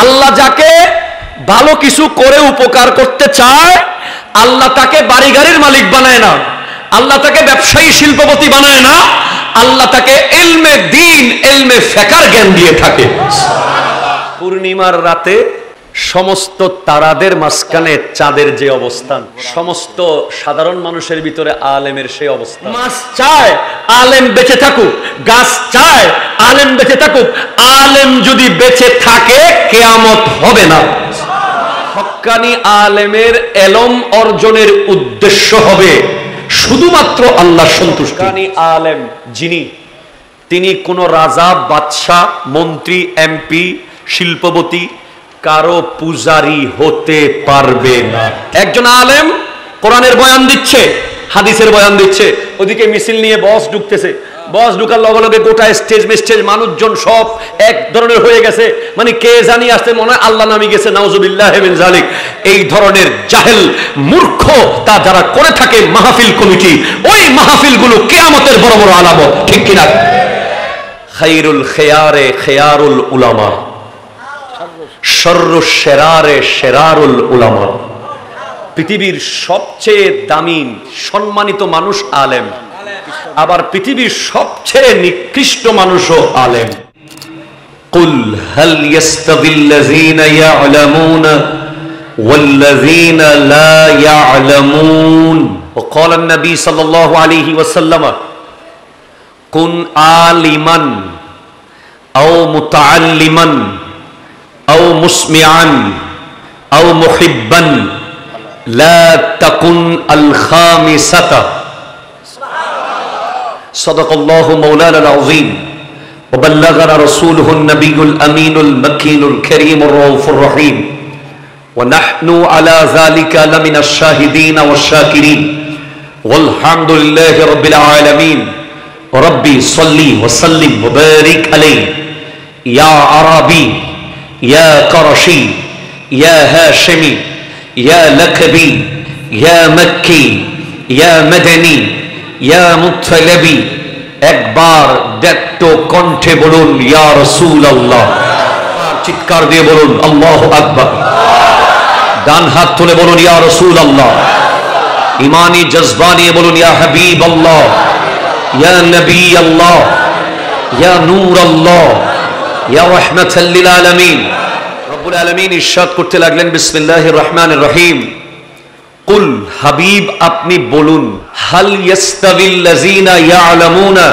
আল্লাহ যাকে ভালো কিছু করে উপকার করতে চায় আল্লাহ তাকে বাড়ি গাড়ির মালিক বানায় না, আল্লাহ তাকে ব্যবসায়ী শিল্পপতি বানায় না, আল্লাহ তাকে ইলমে দ্বীন ইলমে ফিকহের জ্ঞান দিয়ে থাকে। পূর্ণিমার রাতে সমস্ত তারাদের মাঝখানে চাঁদের যে অবস্থান, সমস্ত সাধারণ মানুষের ভিতরে আলেমের সেই অবস্থান। মাছ চায় আলেম বেঁচে থাকুক, গাছ চায় আলেম বেঁচে থাকুক। আলেম যদি বেঁচে থাকে কিয়ামত হবে না। হক্কানি আলেমের এলম অর্জনের উদ্দেশ্য হবে শুধুমাত্র আল্লাহর সন্তুষ্টি। হক্কানি আলেম যিনি, তিনি কোন রাজা, বাদশাহ, মন্ত্রী, এমপি, শিল্পপতি কারো পূজারি হতে পারবে না। একজন আলেম কোরআনের বয়ান দিচ্ছে, হাদিসের বয়ান দিচ্ছে, ওদিকে মিছিল নিয়ে বস ঢুকতেছে, বস ঢুকার লগে লগে গোটা স্টেজ মেস্টেজ মানুষজন সব এক ধরনের হয়ে গেছে, মানে কে জানি আসতে মনে হয় আল্লাহ নামি গেছে, নাউজুবিল্লাহ মিন যালিক। এই ধরনের জাহেল মূর্খ তা যারা করে থাকে মাহফিল কমিটি, ওই মাহফিলগুলো কিয়ামতের বড় বড় আলামত, ঠিক কিনা? খায়রুল খিয়ারে খিয়ারুল উলামা, শাররুশ শিরারে শিরারুল উলামা। পৃথিবীর সবচেয়ে দামি সম্মানিত মানুষ আলেম, আবার পৃথিবীর সবচেয়ে নিকৃষ্ট মানুষও আলেম। কুল হাল ইয়াস্তাবিল্লাযীনা ইয়া'লামুনা ওয়াল্লাযীনা লা ইয়া'লামুন। وقال النبي صلى الله عليه وسلم كن عالما أو متعلما أو مسمعا أو محبا لا تكن الخامسة. صدق الله مولانا العظيم وبلغنا رسوله النبي الأمين المكين الكريم الرؤوف الرحيم ونحن على ذلك لمن الشاهدين والشاكرين والحمد لله رب العالمين. ربي صلي وسلم وبارك عليه يا عربي يا قرشي يا هاشمي يا لقبي يا مكي يا مدني يا مطلبي. একবার দেখত কণ্ঠে বলুন ইয়া রাসূলুল্লাহ, চিৎকার দিয়ে বলুন আল্লাহু আকবার, ডান হাত তুলে বলুন ইয়া রাসূলুল্লাহ, ইমানি জজবা নিয়ে বলুন ইয়া হাবিবাল্লাহ, ইয়া নবী আল্লাহ, ইয়া নূর আল্লাহ, ইয়া রাহমাতাল লিল আলামিন। রব্বুল আলামিন ইরশাদ করতে লাগলেন বিসমিল্লাহির রহমানির রহিম, কুল হাবিব আপনি বলুন, হাল ইয়াস্তাবিল্লাযীনা ইয়া'লামুনা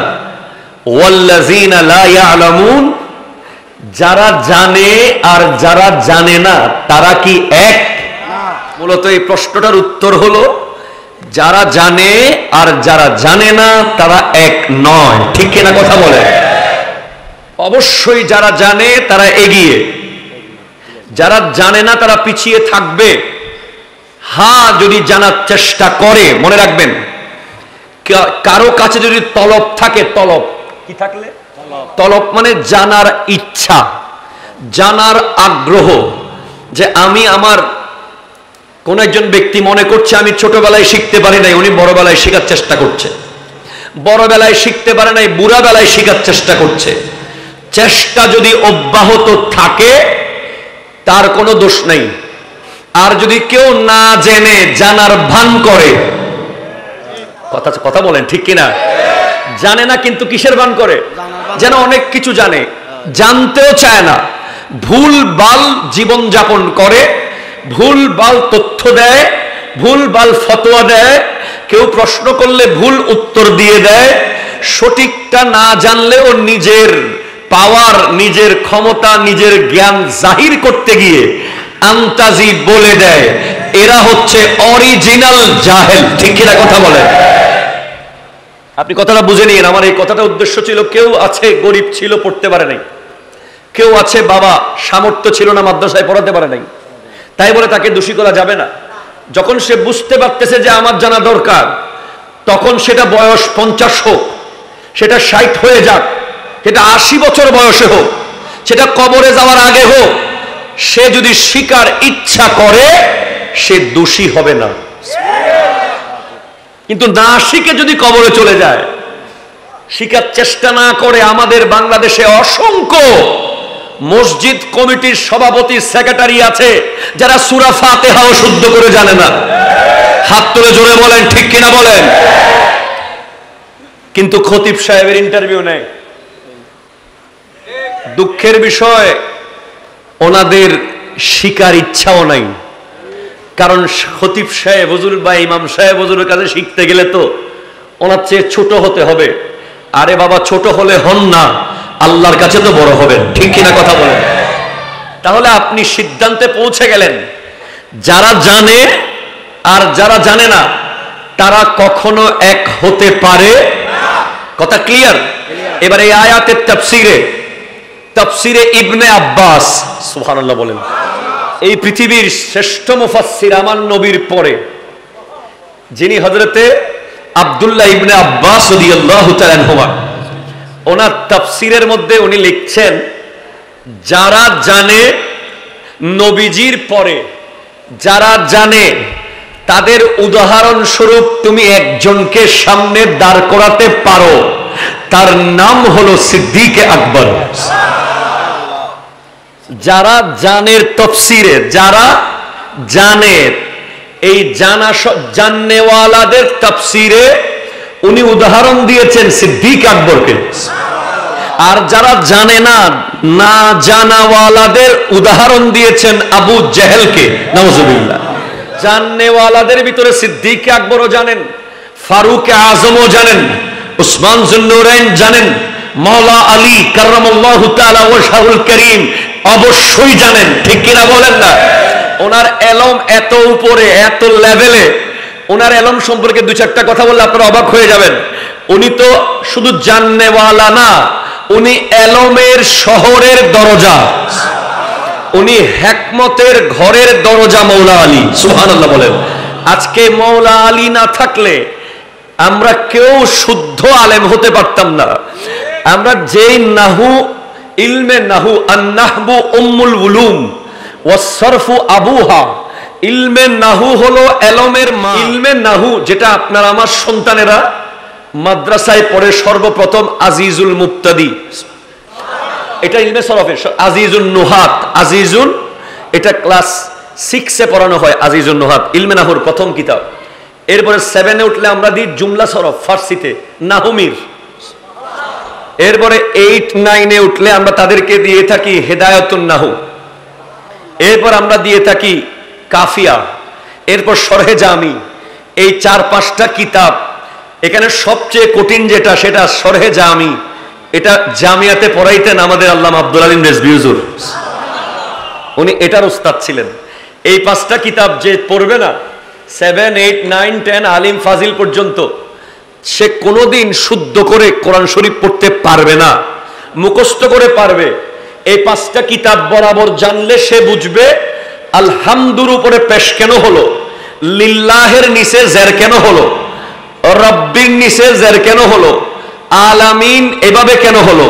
ওয়াল্লাযীনা লা ইয়া'লামুন, যারা জানে আর যারা জানে না তারা কি এক? মূলত এই প্রশ্নটার উত্তর হলো যারা জানে আর যারা জানে না তারা এক নয়, ঠিক কিনা কথা বলে? অবশ্যই যারা জানে তারা এগিয়ে, যারা জানে না তারা পিছিয়ে থাকবে। হ্যাঁ, যদি জানার চেষ্টা করে, মনে রাখবেন কারো কাছে যদি তলব থাকে, তলব কি থাকলে, তলব মানে জানার ইচ্ছা, জানার আগ্রহ, যে আমি আমার কোন একজন ব্যক্তি মনে করছে আমি ছোটবেলায় শিখতে পারি নাই, উনি বড়বেলায় শেখার চেষ্টা করছে, বড়বেলায় শিখতে পারে নাই, বুড়া বেলায় শেখার চেষ্টা করছে। চেষ্টা যদি অব্যাহত থাকে তার কোনো দোষ নেই। আর যদি কেউ না জেনে জানার ভান করে, কথা বলেন ঠিক কিনা? জানে না কিন্তু কিসের ভান করে? যেন অনেক কিছু জানে, জানতেও চায় না, ভুল বাল জীবন যাপন করে, ভুল বাল তথ্য দেয়, ভুল বাল ফতোয়া দেয়, কেউ প্রশ্ন করলে ভুল উত্তর দিয়ে দেয়, সঠিকটা না জানলেও নিজের পাওয়ার, নিজের ক্ষমতা, নিজের জ্ঞান জাহির করতে গিয়ে আন্তাজি বলে দেয়। এরা হচ্ছে অরিজিনাল জাহেল, ঠিক কিনা কথা বলে? আপনি কথাটা বুঝে নিন। আমার এই কথাটা উদ্দেশ্য ছিল, কেউ আছে গরিব ছিল, পড়তে পারে নাই, কেউ আছে বাবা সামর্থ্য ছিল না, মাদ্রাসায় পড়াতে পারে নাই, তাই বলে তাকে দোষী করা যাবে না। যখন সে বুঝতে পারতেছে যে আমার জানা দরকার, তখন সেটা বয়স 50 হোক, সেটা 60 হয়ে যাক, সেটা 80 বছর বয়সে হোক, সেটা কবরে যাওয়ার আগে হোক, সে যদি শিকার ইচ্ছা করে সে দোষী হবে না। কিন্তু না শিখে যদি কবরে চলে যায়, শিকার চেষ্টা না করে, আমাদের বাংলাদেশে অসংখ্য মসজিদ কমিটির সভাপতি সেক্রেটারি আছে যারা সূরা ফাতিহাও শুদ্ধ করে জানে না। হাত তুলে জোরে বলেন ঠিক কিনা বলেন। কিন্তু খতিব সাহেবের ইন্টারভিউ নেয়। দুঃখের বিষয় ওনাদের শিকার ইচ্ছাও নাই, কারণ খতিব সাহেব হুজুর বা ইমাম সাহেব হুজুরের কাছে শিখতে গেলে তো ওনার চেয়ে ছোট হতে হবে। আরে বাবা, ছোট হলে হন না, আল্লাহর কাছে তো বড় হবেন, ঠিক কিনা কথা বলেন। তাহলে আপনি সিদ্ধান্তে পৌঁছে গেলেন যারা জানে আর যারা জানে না তারা কখনো এক হতে পারে। কথা ক্লিয়ার? এবার এই আয়াতের তাফসিরে ইবনে আব্বাস, সুবহানাল্লাহ বলেন, এই পৃথিবীর শ্রেষ্ঠ মুফাসসির আমার নবীর পরে, যিনি হযরতে আব্দুল্লাহ ইবনে আব্বাস রাদিয়াল্লাহু তাআলা আনহুমা, ওনার তাফসিরের মধ্যে উনি লিখছেন যারা জানে নবীজির পরে যারা জানে তাদের উদাহরণ স্বরূপ তুমি একজনকে সামনে দাঁড় করাতে পারো, তার নাম হলো সিদ্দিক আকবর। যারা জানের তফসিরে, যারা জানে, এই জাননেওয়ালাদের তাফসিরে উনি উদাহরণ দিয়েছেন সিদ্দিক আকবরকে। আর যারা জানে না, না জানাওয়ালাদের উদাহরণ দিয়েছেন আবু জেহেলকে, নাউজুবিল্লাহ। জাননেওয়ালাদের ভিতরে সিদ্দিক আকবরও জানেন, ফারুক আজমও জানেন, উসমান যুন্নুরাইন জানেন, মাওলা আলী কাররামাল্লাহু তাআলা ওয়াজহুল কারীম অবশ্যই জানেন, ঠিক কিনা বলেন না? ওনার এলম এত উপরে, এত লেভেলে, ওনার এলম সম্পর্কে দুই চারটা কথা বললে আপনারা অবাক হয়ে যাবেন। উনি তো শুধু জাননেওয়ালা না, উনি এলমের শহরের দরজা, উনি হিকমতের ঘরের দরজা মাওলা আলী, সুবহানাল্লাহ বলেন। আজকে মাওলা আলী না থাকলে আমরা কেউ শুদ্ধ আলেম হতে পারতাম না। আমরা যেই নাহু, ইলমে নাহু, আন-নাহবু উম্মুল উলুম ওয়াস সরফু আবুহা, ইলমে নাহু হলো এলমের মা। ইলমে নাহু যেটা আপনার আমার সন্তানেরা মাদ্রাসায় পড়ে সর্বপ্রথম আজিজুল মুবতাদি, এটা ইলমে সরফের। আজিজুন নুহাত, আজিজুন এটা ক্লাস 6 পড়ানো হয়, আজিজুন নুহাত ইলমে নাহুর প্রথম কিতাব। এরপরে 7 উঠলে আমরা দিই জুমলা সরফ ফার্সিতে, নাহুমির। এরপরে 8, 9 উঠলে আমরা তাদেরকে দিয়ে থাকি হেদায়াতুন নাহু। এরপর আমরা দিয়ে থাকি কাফিয়া, এরপর শরহে জামি। এই 4-5টা কিতাব। এখানে সবচেয়ে কঠিন যেটা সেটা শরহে জামি। এটা জামিয়াতে পড়াইতেন আমাদের আল্লামা আব্দুল আলিম রেজভী হুজুর, উনি এটার উস্তাদ ছিলেন। এই 5টা কিতাব যে পড়বে না 7, 8, 9, 10 আলিম ফাজিল পর্যন্ত, সে কোনোদিন শুদ্ধ করে কোরআন শরীফ পড়তে পারবে না, মুখস্থ করে পারবে। এই 5টা কিতাব বরাবর জানলে সে বুঝবে আলহামদুর উপরে পেশ কেন হলো, লিল্লাহের নিচে জের কেন হলো, রব্বির নিচে জের কেন হলো, আলামিন এভাবে কেন হলো,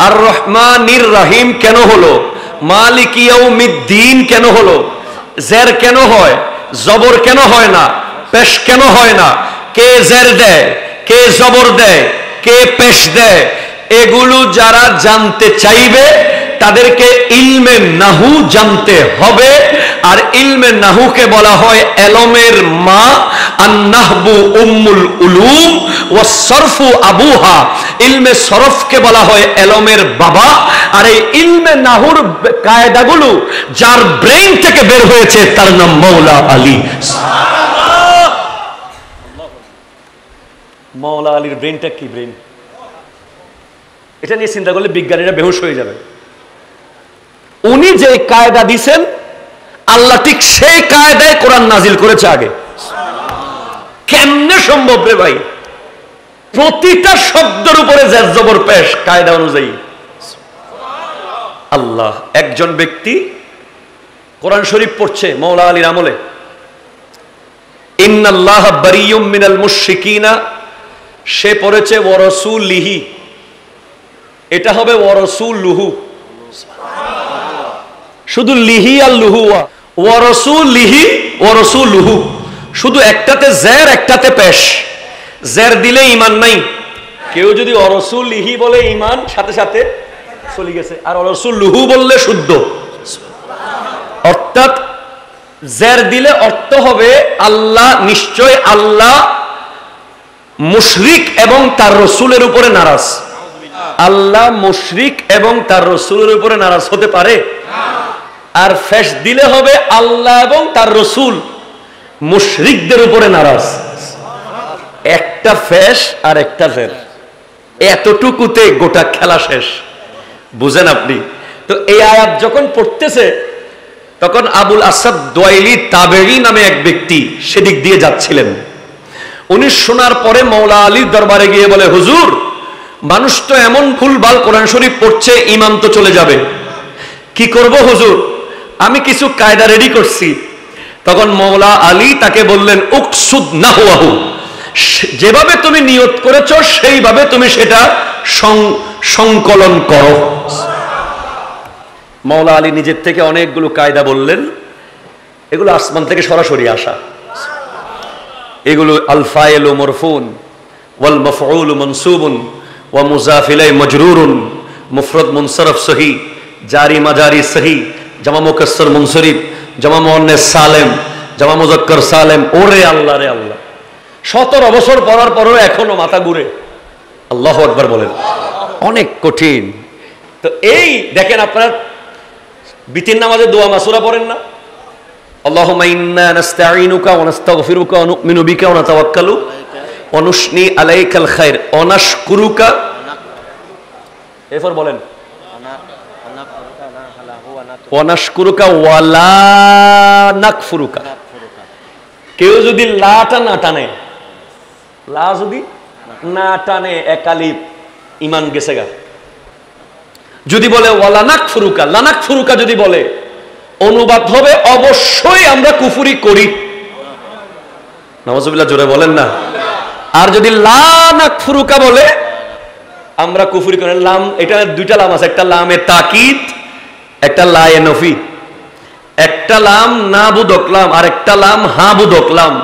আর রহমানির রহিম কেন হলো, মালিক ইয়াউমিদ্দিন কেন হলো, জের কেন হয়, জবর কেন হয় না, পেশ কেন হয় না, কে জের দেয়, কে জবর দেয়, কে পেশ দেয়, এগুলো যারা জানতে চাইবে তাদেরকে ইলমে নাহু জানতে হবে। আর ইলমে নাহুকে বলা হয় এলমের মা, আন-নাহবু উম্মুল উলুম ওয়াস সরফু আবুহা। ইলমে সরফকে বলা হয় এলমের বাবা। আর এই ইলমে নাহুর কায়দাগুলো যার ব্রেইন থেকে বের হয়েছে তার নাম মাওলা আলী। মাওলা আলীর ব্রেইনটা কি ব্রেইন, এটা নিয়ে চিন্তা করলে বিজ্ঞানীরা বেহুশ হয়ে যাবে। উনি যে কায়দা দিছেন আল্লাহ ঠিক সেই কায়দায় কোরআন নাজিল করেছে আগে। কেমনে সম্ভব রে ভাই? প্রতিটা শব্দের উপরে জের জবর পেশ কায়দা অনুযায়ী। আল্লাহ, একজন ব্যক্তি কোরআন শরীফ পড়ছে মাওলা আলীর আমলে, ইন্নাল্লাহ বারিয়ুম মিনাল মুশরিকিনা, সে পড়েছে ওয়া রাসূলিহি, এটা হবে ওয়া রাসূলুহু। শুধু লিহি আর লুহু, ওয়া রাসূলিহি ওয়া রাসূলুহু, শুধু একটাতে জের একটাতে পেশ। জের দিলে ঈমান নাই। কেউ যদি ওয়া রাসূলিহি বলে ঈমান সাথে সাথে চলে গেছে। আর রাসূলুহু বললে শুদ্ধ, অর্থাৎ জের দিলে অর্থ হবে আল্লাহ, নিশ্চয় আল্লাহ মুশরিক এবং তার রসুলের উপরে নারাজ। আল্লাহ মুশরিক এবং তার রসুলের উপরে নারাজ হতে পারে? আর ফেস দিলে হবে আল্লাহ এবং তার রসুল মুশরিকদের উপরে নারাজ। একটা ফেস আর একটা জের, এতটুকুতে গোটা খেলা শেষ। বুঝেন আপনি? তো এই আয়াত যখন পড়তেছে তখন আবুল আসাদ দোয়াইলি তাবেঈ নামে এক ব্যক্তি সেদিক দিয়ে যাচ্ছিলেন। উনি শোনার পরে মাওলা আলীর দরবারে গিয়ে বলে, হুজুর, মানুষ তো এমন ভুলভাল কোরআন শরীফ পড়ছে, ইমাম তো চলে যাবে, কি করব হুজুর? আমি কিছু কায়দা রেডি করছি। তখন মাওলা আলী তাকে বললেন, উকসুদ নাহওয়াহু, যেভাবে তুমি নিয়ত করেছো সেইভাবে তুমি সেটা সংকলন করো। মাওলা আলী নিজের থেকে অনেকগুলো কায়দা বললেন, এগুলো আসমান থেকে সরাসরি আসা। এগুলো আল ফাইলু মারফুন ওয়াল মাফউলু মানসুবুন ওয়া মুযাফ ইলাইহি মাজরুরুন, মুফরাদ মুনসারফ সহি, জারি মাজারি সহি, জামা মুকাসসর মুনসরিফ, জামা মুআন্নাস সালেম, জামা মুযাক্কার সালেম। ওরে আল্লাহ রে আল্লাহ, 17 বছর পড়ার পরেও এখনো মাথা ঘুরে। আল্লাহু আকবার বলেন, অনেক কঠিন। তো এই দেখেন, আপনারা বিতির নামাজে দোয়া মাসুরা পড়েন না? আল্লাহুম্মা ইন্না নাস্তাঈনুকা ওয়া নাস্তাগফিরুকা ওয়া নু'মিনু বিকা ওয়া নাতাওয়াক্কালু ওয়া নুসনি আলাইকাল খায়র ওয়া নাশকুরুকা। এরপর বলেন ওয়া নাশকুরুকা ওয়া লা নাকফুরুকা। কেউ যদি লাটা না টানে, লা যদি না টানে, একালিপ, ঈমান গেছে গা। যদি বলে ওয়ালা নাকফুরুকা, লানাক ফুরুকা যদি বলে, অনুবাদ হবে অবশ্যই আমরা কুফরি করি। নাউযুবিল্লাহ, জোরে বলেন না। আর যদি লানাক ফুরুকা বলে, আমরা কুফরি করি। লাম, এটা দুইটা লাম আছে, একটা লামে তাকিদ, একটা লায়ে নফি। একটা লাম না বুদক লাম আর একটা লাম হা বুদক লাম।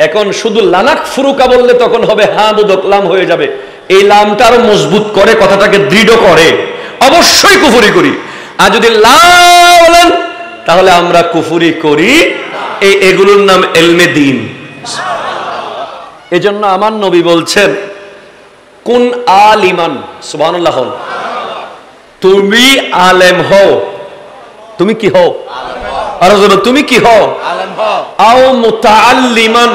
এখন শুধু লানাক ফুরুকা বললে তখন হবে হা বুদক লাম হয়ে যাবে। এই লামটা আরো মজবুত করে, কথাটাকে দৃঢ় করে, অবশ্যই কুফরি করি। আর যদি লা বলেন তাহলে আমরা কুফরি করি। এগুলোর নাম ইলমে দ্বীন। এজন্য আমার নবী বলছেন, কুন আলিমান, সুবহানাল্লাহ, তুমি আলেম হও। তুমি কি হও? আর তুমি কি হও? আলেম হও। আও মুতাআল্লিমান,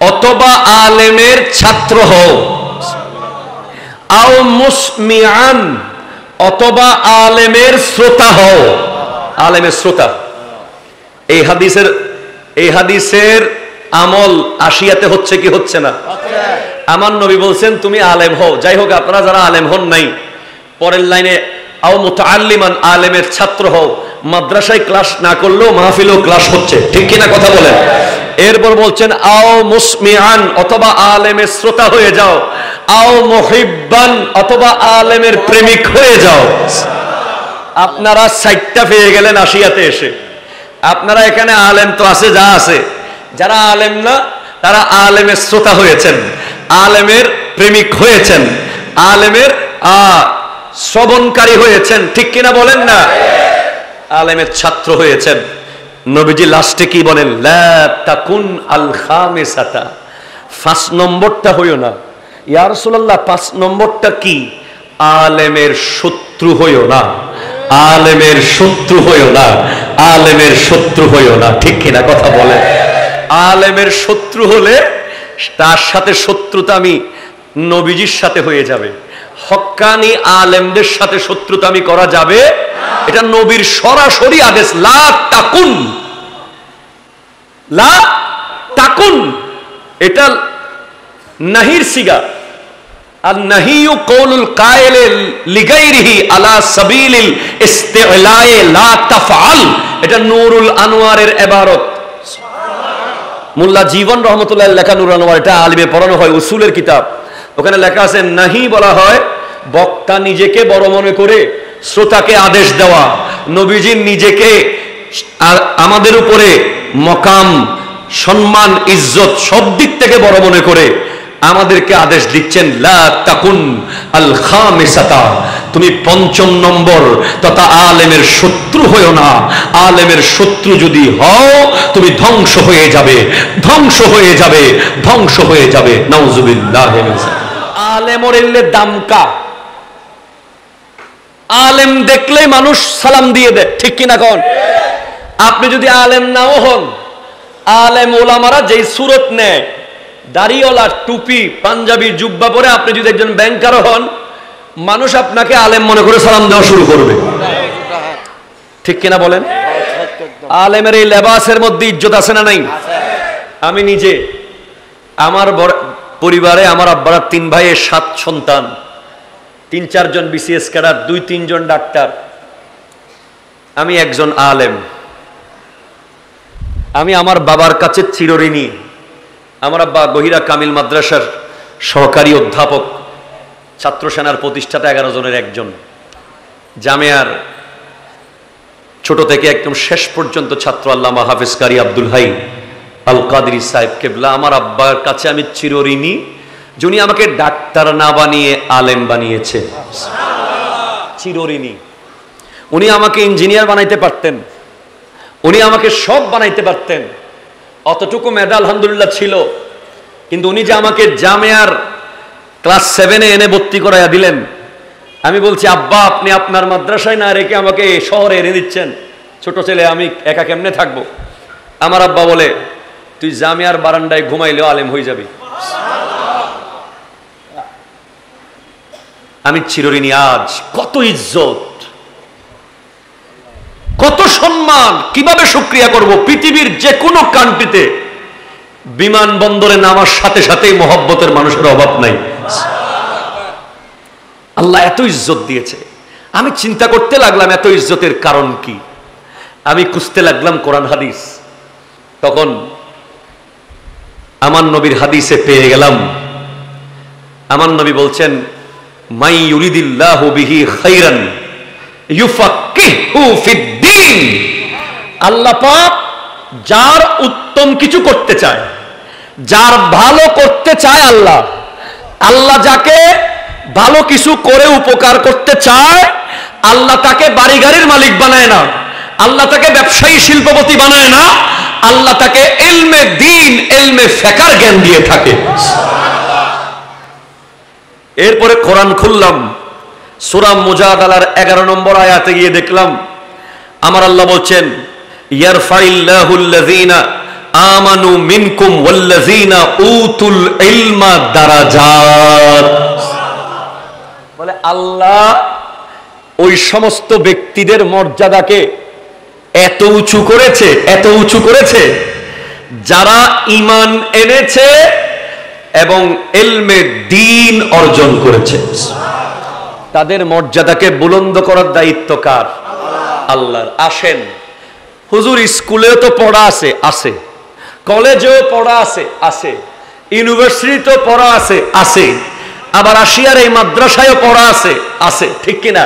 অথবা আলেমের ছাত্র হও। আও মুসমিআন, অথবা আলেমের শ্রোতা হও। আলেমের শ্রোতা। এই হাদিসের আমল আশিয়াতে হচ্ছে কি হচ্ছে না? আমার নবী বলছেন তুমি আলেম হও। যাই হোক, আপনারা যারা আলেম হন নাই, পরের লাইনে আও মুতাআল্লিমান, আলেমের ছাত্র হও। মাদ্রাসায় ক্লাস না করলেও মাহফিলেও ক্লাস হচ্ছে, ঠিক কিনা কথা বলেন? এরপর বলছেন আও মুসমিআন, অথবা আলেমের শ্রোতা হয়ে যাও। আও মুহিব্বান, অথবা আলেমের প্রেমিক হয়ে যাও। আপনারা 60টা পেয়ে গেলেন আশিয়াতে এসে। আপনারা এখানে আলেম তো আছে, যা আছে। যারা আলেম না, তারা আলেমের শ্রোতা হয়েছেন, আলেমের প্রেমিক হয়েছেন, আলেমের শ্রবণকারী হয়েছেন, ঠিক কিনা বলেন না? আলেমের ছাত্র হয়েছেন। নবীজি লাস্টে কি বলেন? লা তাকুন আল খামিসাতা, 5 নম্বরটা হইও না। ইয়া রাসূলুল্লাহ, 5 নম্বরটা কি? আলেমের শত্রু হইও না। আলেমের শত্রু হইও না। আলেমের শত্রু হইও না, ঠিক কিনা কথা বলে? আলেমের শত্রু হলে তার সাথে শত্রুতা আমি নবীজির সাথে হয়ে যাবে। হক্কানি আলেমদের সাথে শত্রুতা আমি করা যাবে, এটা নবীর সরাসরি আদেশ। লা তাকুন, লা তাকুন, এটা নাহির সিগা। আর নাহিয়ু কওলুল কায়েল লিগাইরিহি আলা সাবিলিল ইস্তিলায়ে লা তাফআল, এটা নূরুল আনোয়ারের ইবারত। মোল্লা জীবন রহমতুল্লাহ লেখা নূরুল আনোয়ার, এটা আলিমে পড়ানো হয়, উসুলের কিতাব। ওখানে লেখা আছে, নাহি বলা হয় বক্তা নিজেকে বড় মনে করে শ্রোতাকে আদেশ দেওয়া। নবীজি নিজেকে আর আমাদের উপরে মকাম, সম্মান, ইজ্জত সব দিক থেকে বড় মনে করে আমাদেরকে আদেশ দিচ্ছেন, লা তাকুন আল খামিসাতা, তুমি পঞ্চম নম্বর তথা আলেমের শত্রু হয়েও না। আলেমের শত্রু যদি হও তুমি ধ্বংস হয়ে যাবে, ধ্বংস হয়ে যাবে, ধ্বংস হয়ে যাবে। নাউজুবিল্লাহ। আলেমর এলে দামকা, আলেম দেখলে মানুষ সালাম দিয়ে দেয়, ঠিক কিনা কোন? আপনি যদি আলেম নাও হন, আলেম ওলামারা যেই সুরত নেয়, দাড়িওয়ালা, টুপি, পাঞ্জাবি, জুব্বা পরে আপনি যদি একজন ব্যাংকার হন, মানুষ আপনাকে আলেম মনে করে সালাম দেওয়া শুরু করবে, ঠিক কিনা বলেন? আলেমের এই লেবাসের মধ্যে ইজ্জত আছে না নাই? আমি নিজে আমার পরিবারে আমার আব্বারা 3 ভাইয়ের 7 সন্তান, 3-4 জন বিসিএস ক্যাডার, 2-3 জন ডাক্তার, আমি একজন আলেম। আমি আমার বাবার কাছে চিরঋণী। আমার আব্বা গহিরা কামিল মাদ্রাসার সহকারী অধ্যাপক, ছাত্র সেনার প্রতিষ্ঠাতা 11 জনের একজন, জামিয়ার ছোট থেকে একদম শেষ পর্যন্ত ছাত্র আল্লামা হাফেজ কারি আব্দুল হাই আল কাদরি সাহেব কেবলা। আমার আব্বার কাছে আমি চিরঋণী, যিনি আমাকে ডাক্তার না বানিয়ে আলেম বানিয়েছে, চিরঋণী। উনি আমাকে ইঞ্জিনিয়ার বানাইতে পারতেন, উনি আমাকে সব বানাইতে পারতেন, অতটুকু মেধা আলহামদুলিল্লাহ ছিল। কিন্তু উনি যে আমাকে জামিয়ার ক্লাস 7-এ এনে ভর্তি করাইয়া দিলেন, আমি বলছি আব্বা আপনি আপনার মাদ্রাসায় না রেখে আমাকে শহরে এনে দিচ্ছেন, ছোট ছেলে আমি একা কেমনে থাকবো? আমার আব্বা বলে তুই জামিয়ার বারান্দায় ঘুমাইলেও আলেম হয়ে যাবি। আমি চিরঋণী। আজ কত ইজ্জত, কত সম্মান, কিভাবে শুকরিয়া করব? পৃথিবীর যে কোনো কান্ট্রিতে বিমানবন্দরে নামার সাথে সাথেই মহব্বতের মানুষের অভাব নাই। আল্লাহ এত ইজ্জত দিয়েছে। আমি চিন্তা করতে লাগলাম এত ইজ্জতের কারণ কি। আমি খুঁজতে লাগলাম কোরআন হাদিস। তখন আমার নবীর হাদিসে পেয়ে গেলাম, আমার নবী বলছেন মাই ইউরিদিল্লাহু বিহি খাইরান ইউফাক্কিহু ফিদ্দীন। আল্লাহ পাক যার উত্তম কিছু করতে চায়, যার ভালো করতে চায়, আল্লাহ যাকে ভালো কিছু করে উপকার করতে চায়, আল্লাহ তাকে বাড়ি গাড়ির মালিক বানায় না, আল্লাহ তাকে ব্যবসায়ী শিল্পপতি বানায় না, আল্লাহ তাকে ইলমে দ্বীন, ইলমে ফিকহ জ্ঞান দিয়ে থাকে। এরপরে কোরআন খুললাম, সূরা মুজাদালার 11 নম্বর আয়াতে গিয়ে দেখলাম আমার আল্লাহ বলছেন ইয়ারফাইল্লাহুল্লাযীনা আমানু মিনকুম ওয়াল্লাযীনা উতুল ইলমা দারাজাত। বলে আল্লাহ ওই সমস্ত ব্যক্তিদের মর্যাদাকে এত উঁচু করেছে, এত উঁচু করেছে যারা ঈমান এনেছে এবং ইলমে দ্বীন অর্জন করেছে। তাদের মর্যাদাকে বুলন্দ করার দায়িত্ব কার? আল্লাহর। আসেন হুজুর, স্কুলেও তো পড়া আছে, আছে, কলেজেও পড়া আছে, আছে, ইউনিভার্সিটিতেও পড়া আছে, আছে, আবার আসিয়ার এই মাদ্রাসায়ও পড়া আছে, আছে, ঠিক কিনা?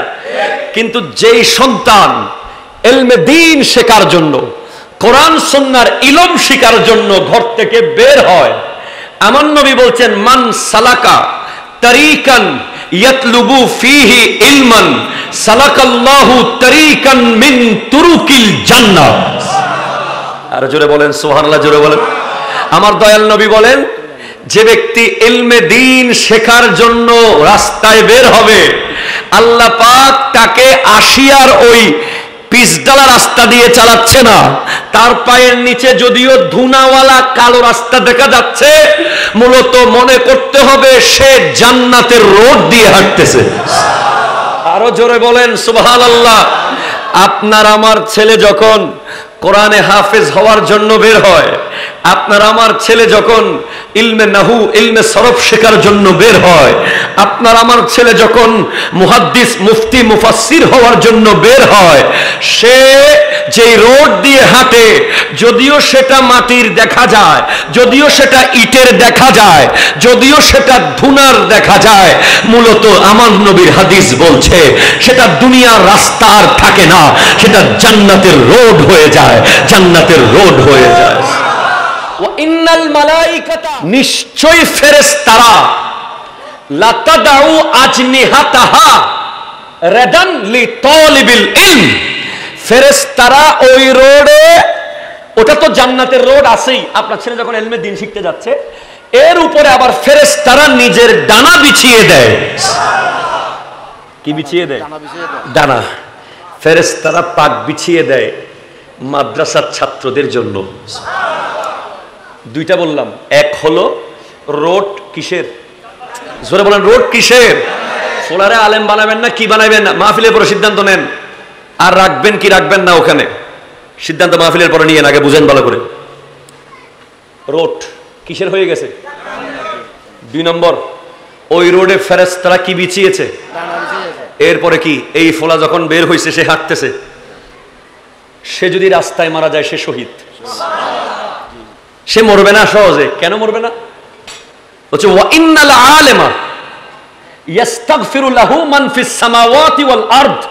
কিন্তু যেই সন্তান ইলমে দ্বীন শেখার জন্য, কোরআন সুন্নাহর ইলম শিখার জন্য ঘর থেকে বের হয়, আমার নবী বলছেন মান সালাকা তারিকান ইয়াতলুবু ফিহি ইলমান সালাকাল্লাহু তারিকান মিন তুরুকিল জান্নাহ। আর জোরে বলেন সুবহানাল্লাহ, জোরে বলেন। আমার দয়াল নবী বলেন যে ব্যক্তি ইলমে দ্বীন শেখার জন্য রাস্তায় বের হবে, আল্লাহ পাক তাকে আসিয়ার ওই পিচডালা রাস্তা দিয়ে চালাচ্ছে না, তার পায়ের নিচে যদিও ধুনাওয়ালা কালো রাস্তা দেখা যাচ্ছে, মূলত মনে করতে হবে সে জান্নাতের রোড দিয়ে হাঁটতেছে। আরো জোরে বলেন সুবহানাল্লাহ। আপনার আমার ছেলে যখন কোরআনে হাফেজ হওয়ার জন্য বের হয়, আপনার আমার ছেলে যখন ইলমে নাহু, ইলমে সরফ শেখার জন্য বের হয়, আপনার আমার ছেলে যখন মুহাদ্দিস, মুফতি, মুফাসসির হওয়ার জন্য বের হয়, সে যেই রোড দিয়ে হাঁটে, যদিও সেটা মাটির দেখা যায়, যদিও সেটা ইটের দেখা যায়, যদিও সেটা ধুনার দেখা যায়, মূলত আমার নবীর হাদিস বলছে সেটা দুনিয়ার রাস্তা আর থাকে না, সেটা জান্নাতের রোড হয়ে যায়, জান্নাতের রোড হয়ে যায়। ইন্নাল মালাইকাতা, নিশ্চয়ই ফেরেশতারা, লাতাদাউ আজনিহাতাহা, রাদান লি তালিবিল ইলম, ফেরেশতারা ওই রোডে, ওটা তো জান্নাতের রোড আছেই, আপনার ছেলে যখন ইলমে দ্বীন শিখতে যাচ্ছে এর উপরে আবার ফেরেশতারা নিজের ডানা বিছিয়ে দেয়। কি বিছিয়ে দেয়? ডানা। ফেরেশতারা পাক বিছিয়ে দেয় মাদ্রাসার ছাত্রদের জন্য। দুইটা বললাম, এক হলো রোড কিসের? জোরে বলেন, রোড কিসের? ফোলারে আলেম বানাবেন না কি বানাবেন না মাহফিলের পরে সিদ্ধান্ত নেন, আর রাখবেন কি রাখবেন না ওখানে সিদ্ধান্ত মাহফিলের পরে নিয়ে আগে বুঝেন ভালো করে। রোড কিসের হয়ে গেছে? 2 নম্বর, ওই রোডে ফেরেশতারা কি বিছিয়েছে? এরপরে কি, এই ফোলা যখন বের হয়েছে সে হাঁটতেছে, সে যদি রাস্তায় মারা যায় সে শহীদ। সে মরবে না সহজে। কেন মরবে না? বলছে ওয়া ইন্নাল আলেমা ইস্তাগফিরু লাহু মান ফিস সামাওয়াতি ওয়াল আরদ।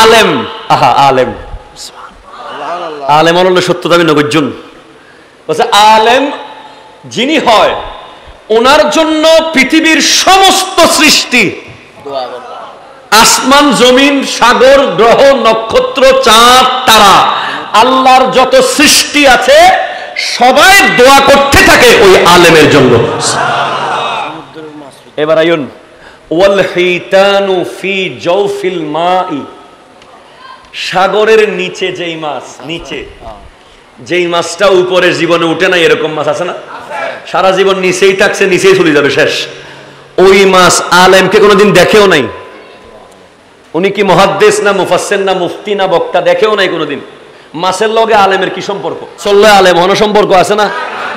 আলেম, আহা আলেম, আলেম হলো সত্যদাবী নগরজন। বলছে আলেম যিনি হয় ওনার জন্য পৃথিবীর সমস্ত সৃষ্টি, আসমান জমিন সাগর গ্রহ নক্ষত্র চাঁদ তারা, আল্লাহর যত সৃষ্টি আছে সবাই দোয়া করতে থাকে ওই আলেমের জন্য। এবার আইন ওয়াল হিতানু ফি জাওফিল মাই, সাগরের নিচে যেই মাছ, নিচে যেই মাছটা উপরে জীবনে উঠে না এরকম মাছ আছে না, সারা জীবন নিচেই থাকছে, নিচেই চলে যাবে শেষ। ওই মাছ আলেমকে কোনোদিন দেখেও নাই। উনি কি মুহাদ্দিস না মুফাসসির না মুফতি না বক্তা, দেখেও নাই কোনোদিন। মাছের লগে আলেমের কি সম্পর্ক? চললে আলেম হনো সম্পর্ক আছে না,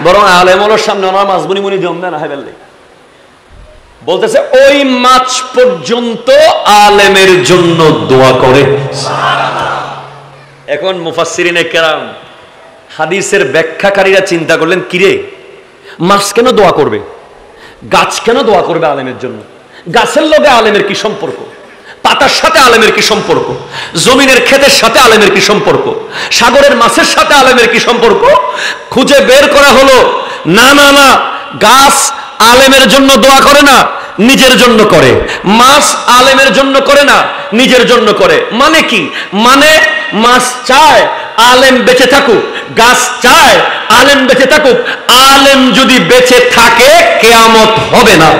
বরং আলেম হনোর সামনে ওনার মাছ বুনি বুনি জম দেয় না, হাই বেললে বলতেছে ওই মাছ পর্যন্ত আলেমের জন্য দোয়া করে। এখন মুফাসসিরিনে কেরাম হাদিসের ব্যাখ্যাকারীরা চিন্তা করলেন, কিরে মাছ কেন দোয়া করবে, গাছ কেন দোয়া করবে আলেমের জন্য? গাছের লগে আলেমের কি সম্পর্ক? পাতার সাথে আলেমের কি সম্পর্ক? জমিনের ক্ষেতের সাথে আলেমের কি সম্পর্ক? সাগরের মাছের সাথে আলেমের কি সম্পর্ক? খুঁজে বের করা হলো, না না না, গাছ আলেমের জন্য দোয়া করে না, নিজের জন্য করে। মাছ আলেমের জন্য করে না, নিজের জন্য করে। মানে কি? মানে মাছ চায় আলেম বেঁচে থাকুক, গাছ চায় আলেম বেঁচে থাকুক। আলেম যদি বেঁচে থাকে কিয়ামত হবে না।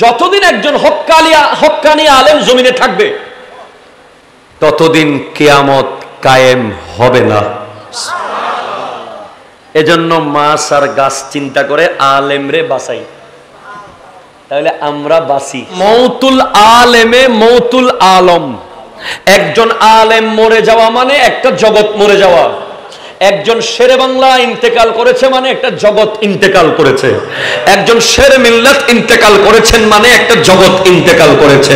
যতদিন একজন হক্কানি আলেম জমিনে থাকবে ততদিন কিয়ামত কায়েম হবে না। এজন্য মাছ আর গাছ চিন্তা করে আলেম রে বাঁচাই, তাহলে আমরা বাঁচি। মৌতুল আলেমে মৌতুল আলম, একজন আলেম মরে যাওয়া মানে একটা জগৎ মরে যাওয়া। একজন শেরে বাংলা ইন্তেকাল করেছে মানে একটা জগৎ ইন্তেকাল করেছে। একজন শেরে মিল্লাত ইন্তেকাল করেছেন মানে একটা জগৎ ইন্তেকাল করেছে।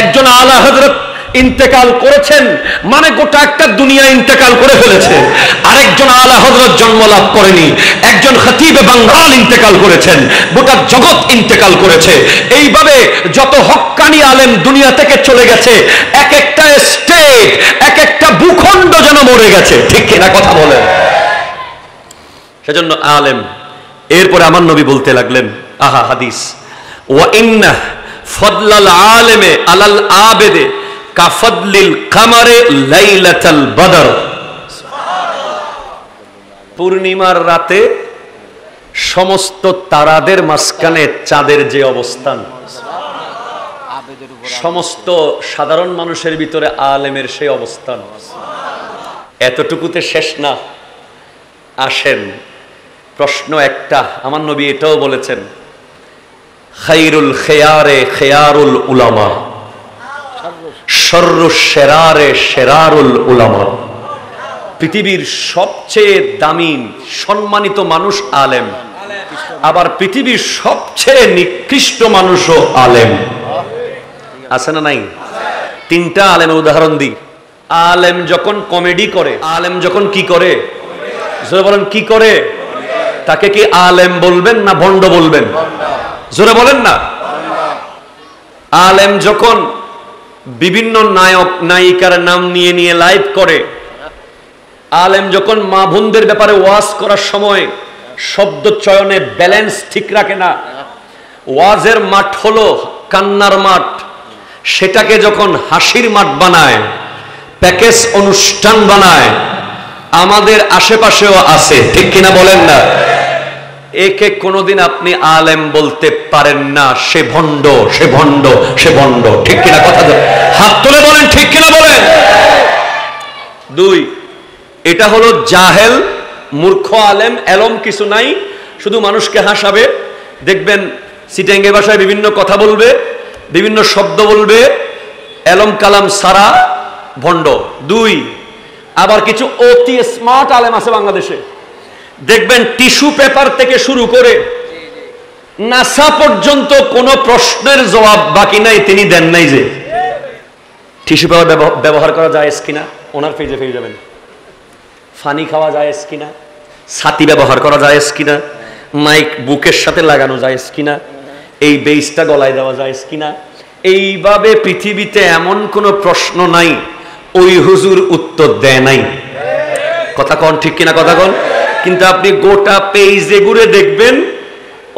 একজন আলা হযরত ইন্তেকাল করেছেন মানে গোটা একটা দুনিয়া ইন্তেকাল করে ফেলেছে। আরেকজন আলা হযরত জন্ম লাভ করেনি, একজন খতিবে বাঙ্গাল ইন্তেকাল করেছেন, গোটা জগৎ ইন্তেকাল করেছে। এইভাবে যত হক্কানি আলেম দুনিয়া থেকে চলে গেছে, এক একটা স্টেট, এক একটা ভূখণ্ড যেন মরে গেছে। ঠিক কিনা কথা বলেন? সেজন্য আলেম। এরপরে আমার নবী বলতে লাগলেন, আহা হাদিস, ওয়া ইন্না ফাদলাল আলেমে আলাল আবেদে কাফদলিল কামারে লাইলাতাল বদর। পূর্ণিমার রাতে সমস্ত তারাদের মাঝখানে চাঁদের যে অবস্থান, সমস্ত সাধারণ মানুষের ভিতরে আলেমের সেই অবস্থান। এতটুকুতে শেষ না, আসেন প্রশ্ন একটা। আমার নবী এটাও বলেছেন, খাইরুল খেয়ারে খেয়ারুল উলামা, শর্রু শেরারে শেরারুল উলামা। পৃথিবীর সবচেয়ে দামি সম্মানিত মানুষ আলেম, আবার পৃথিবীর সবচেয়ে নিকৃষ্ট মানুষও আলেম। আছে না নাই? তিনটা আলেমের উদাহরণ দিই। আলেম যখন কমেডি করে, আলেম যখন কি করে, জোরে বলেন কি করে? তাকে কি আলেম বলবেন না ভণ্ড বলবেন? জোরে বলেন না। আলেম যখন বিভিন্ন নায়ক নায়িকার নাম নিয়ে নিয়ে লাইভ করে, আলেম যখন মা বোনদের ব্যাপারে ওয়াজ করার সময় শব্দ চয়নে ব্যালেন্স ঠিক রাখে না, ওয়াজের মাঠ হলো কান্নার মাঠ, সেটাকে যখন হাসির মাঠ বানায়, প্যাকেজ অনুষ্ঠান বানায়, আমাদের আশেপাশেও আছে, ঠিক কিনা বলেন না? একে কোনোদিন আপনি আলেম বলতে পারেন না, সে ভণ্ড, সে ভণ্ড, সে ভণ্ড, ঠিক কিনা? কথা হাত তুলে বলেন ঠিক কিনা বলেন। দুই, এটা হলো জাহেল, মূর্খ আলেম, এলম কিছু নাই, শুধু মানুষকে হাসাবে। দেখবেন সিটাঙ্গে ভাষায় বিভিন্ন কথা বলবে, বিভিন্ন শব্দ বলবে, এলম কালাম সারা ভণ্ড। দুই, আবার কিছু অতি স্মার্ট আলেম আছে বাংলাদেশে, দেখবেন টিস্যু পেপার থেকে শুরু করে নাসা পর্যন্ত কোন প্রশ্নের জবাব বাকি নাই তিনি দেন নাই। যে টিস্যু পেপার ব্যবহার করা যায় কিনা ওনার পেজে পেয়ে যাবেন, ফানি খাওয়া যায় কিনা, ছাতি ব্যবহার করা যায় কিনা, মাইক বুকের সাথে লাগানো যায় কিনা, এই বেইসটা গলায় দেওয়া যায় কিনা, এইভাবে পৃথিবীতে এমন কোন প্রশ্ন নাই ওই হুজুর উত্তর দেয় নাই। কথা কন ঠিক কিনা? কথা কন। কিন্তু আপনি গোটা পেজে ঘুরে দেখবেন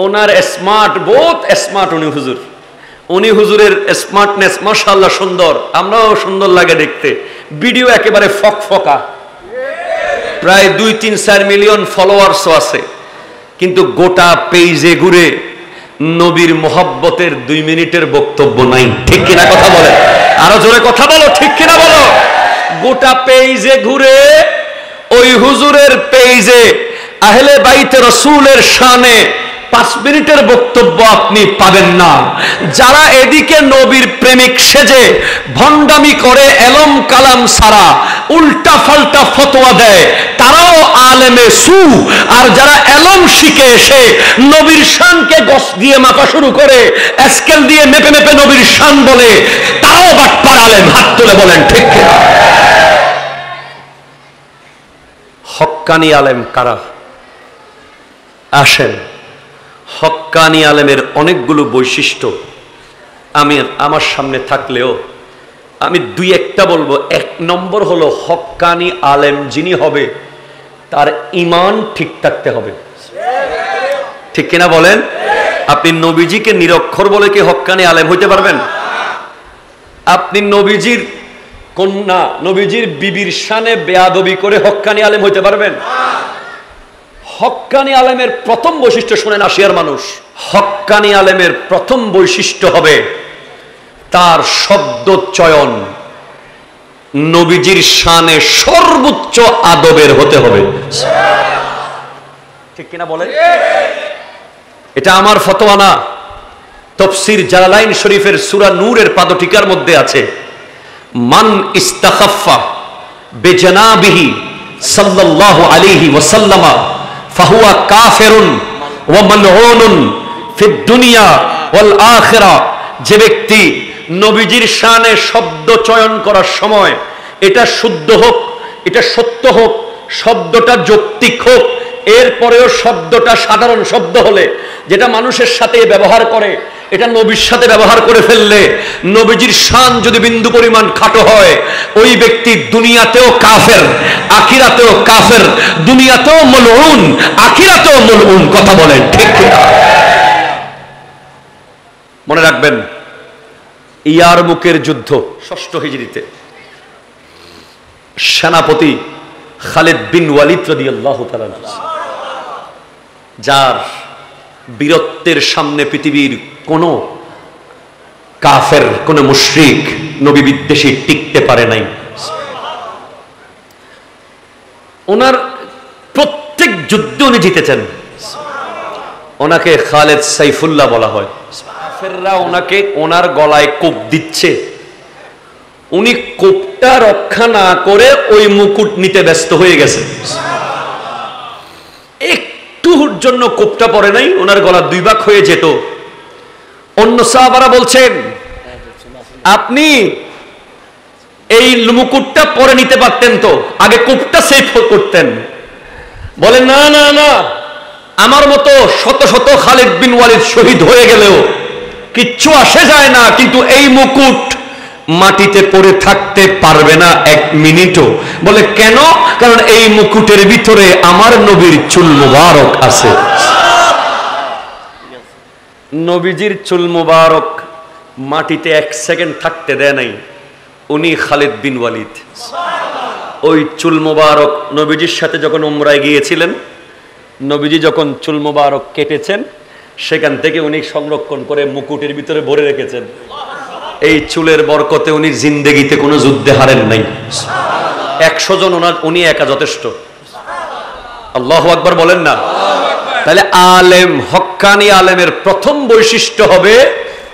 ওনার স্মার্ট, বহুত স্মার্ট উনি হুজুরের স্মার্টনেস মাশাআল্লাহ সুন্দর, আমরাও সুন্দর লাগে দেখতে। ভিডিও একেবারে ফকফকা, প্রায় 2-3-4 মিলিয়ন ফলোয়ার্সও আছে, কিন্তু গোটা পেজে ঘুরে নবীর মোহাব্বতের 2 মিনিটের বক্তব্য নাই, ঠিক কিনা? কথা বলে, আরো জোরে কথা বলো, ঠিক কিনা বলো। গোটা পেজে ঘুরে ওই হুজুরের পেজে আহলে বাইতে রাসূলের শানে 5 মিনিটের বক্তব্য আপনি পাবেন না। যারা এদিকে নবীর প্রেমিক সেজে ভণ্ডামি করে, এলম কালাম সারা উল্টা ফাল্টা ফতোয়া দেয়, তারাও আলেমে সু। আর যারা এলম শিখে এসে নবীর শানকে গস দিয়ে মাপা শুরু করে, স্কেল দিয়ে মেপে মেপে নবীর শান বলে, তারাও বাটপার আলেম। হাত তুলে বলেন ঠিক কিনা? হক্কানি আলেম কারা? আসেন, হক্কানি আলেমের অনেকগুলো বৈশিষ্ট্য আমার সামনে থাকলেও আমি 2-1টা বলবো। 1 নম্বর হলো হক্কানি আলেম যিনি হবে তার ঈমান ঠিক থাকতে হবে, ঠিক কিনা বলেন? আপনি নবীজিকে নিরক্ষর বলে কি হক্কানি আলেম হইতে পারবেন? আপনি নবীজির কন্যা, নবীজির বিবির শানে বেয়াদবি করে হক্কানি আলেম হইতে পারবেন? হক্কানি আলেমের প্রথম বৈশিষ্ট্য শুনেন আসিয়ার মানুষ, হক্কানি আলেমের প্রথম বৈশিষ্ট্য হবে তার শব্দ চয়ন নবীজির শানে সর্বোচ্চ আদবের হতে হবে, ঠিক কিনা বলেন? এটা আমার ফতোয়া না, তাফসীর জালালাইন শরীফের সূরা নূরের পাদটিকার মধ্যে আছে, মান ইস্তাখাফা বিজানাবিহি সাল্লাল্লাহু আলাইহি ওয়াসাল্লাম ফাহুয়া কাফিরুন ওয়া মালউনুন ফিদ দুনিয়া ওয়াল আখিরা। যে ব্যক্তি নবীজির শানে শব্দ চয়ন করার সময় এটা শুদ্ধ হোক, এটা সত্য হোক, শব্দটা যৌক্তিক হোক, এরপরেও শব্দটা সাধারণ শব্দ হলে যেটা মানুষের সাথে ব্যবহার করে, এটা নবীর সাথে ব্যবহার করে ফেললে নবীজির শান যদি বিন্দু পরিমাণ খাটো হয়, ওই ব্যক্তি দুনিয়াতেও কাফের, আখিরাতেও কাফের। দুনিয়াতেও মালউন, আখিরাতেও মালউন। কথা বলেন ঠিক কিনা? মনে রাখবেন, ইয়ারমুকের যুদ্ধ 6ষ্ঠ হিজরিতে সেনাপতি খালিদ বিন ওয়ালিদ রাদিয়াল্লাহু তাআলা, যার বীরত্বের সামনে পৃথিবীর কোন কাফের, কোন মুশরিক, নবী বিদ্বেষী টিকতে পারে নাই। ওনার প্রত্যেক যুদ্ধে উনি জিতেছেন। ওনাকে খালেদ সাইফুল্লাহ বলা হয়। কাফেররা ওনাকে, ওনার গলায় কোপ দিচ্ছে, উনি কোপটা রক্ষা না করে ওই মুকুট নিতে ব্যস্ত হয়ে গেছে। একটুর জন্য কোপটা পড়ে নাই, ওনার গলা 2 ভাগ হয়ে যেত। অন্য সাহাবারা বলছেন, আপনি এই মুকুটটা পরে নিতে পারতেন তো, আগে কোপটা সেফ করতেন। বলে না না না, আমার মতো শত শত খালিদ বিন ওয়ালিদ শহীদ হয়ে গেলেও কিচ্ছু আসে যায় না, কিন্তু এই মুকুট মাটিতে পড়ে থাকতে পারবে না 1 মিনিটও। বলে কেন? কারণ এই মুকুটের ভিতরে আমার নবীর চুল মুবারক আছে। নবীজির চুল মুবারক মাটিতে 1 সেকেন্ড থাকতে দেয় নাই, উনি খালিদ বিন ওয়ালিদ। ওই চুল মোবারক নবীজির সাথে যখন উমরায় গিয়েছিলেন, নবীজি যখন চুল মোবারক কেটেছেন, সেখান থেকে উনি সংরক্ষণ করে মুকুটের ভিতরে ভরে রেখেছেন। এই চুলের বরকতে উনি জিন্দেগিতে কোনো যুদ্ধে হারেন নাই। 100 জন উনি একা যথেষ্ট। আল্লাহু আকবার বলেন না? তাহলে আলেম, হক্কানি আলেমের প্রথম বৈশিষ্ট্য হবে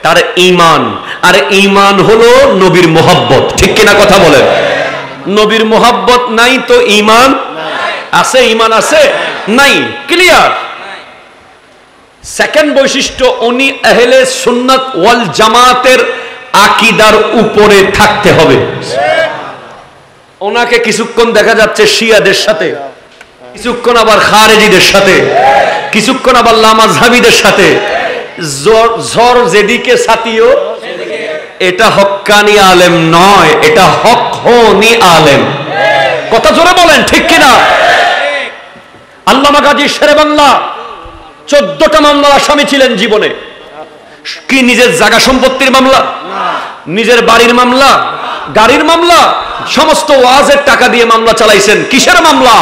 তার ঈমান। আর ঈমান হলো নবীর মোহাব্বত। ঠিক কিনা কথা বলেন? নবীর মোহাব্বত নাই তো ঈমান আছে? ঈমান আছে? নাই। ক্লিয়ার। সেকেন্ড বৈশিষ্ট্য, উনি আহলে সুন্নাত ওয়াল জামাতের আকীদার উপরে থাকতে হবে। ওনাকে কিছুক্ষণ দেখা যাচ্ছে শিয়াদের সাথে, কিছুক্ষণ আবার খারেজিদের সাথে, কিছুক্ষণ আবার লামাযহাবীদের সাথে, ঝড় যেদিকে ছাতিও। এটা হক্কানি আলেম নয়, এটা হকহনি আলেম। কথা জোরে বলেন, ঠিক কিনা? আল্লামা গাজী শেরে বাংলা 14টা মামলার আসামি ছিলেন জীবনে। কি নিজের জায়গা সম্পত্তির মামলা, নিজের বাড়ির মামলা, গাড়ির মামলা, সমস্ত ওয়াজের টাকা দিয়ে মামলা চালাইছেন। কিসের মামলা?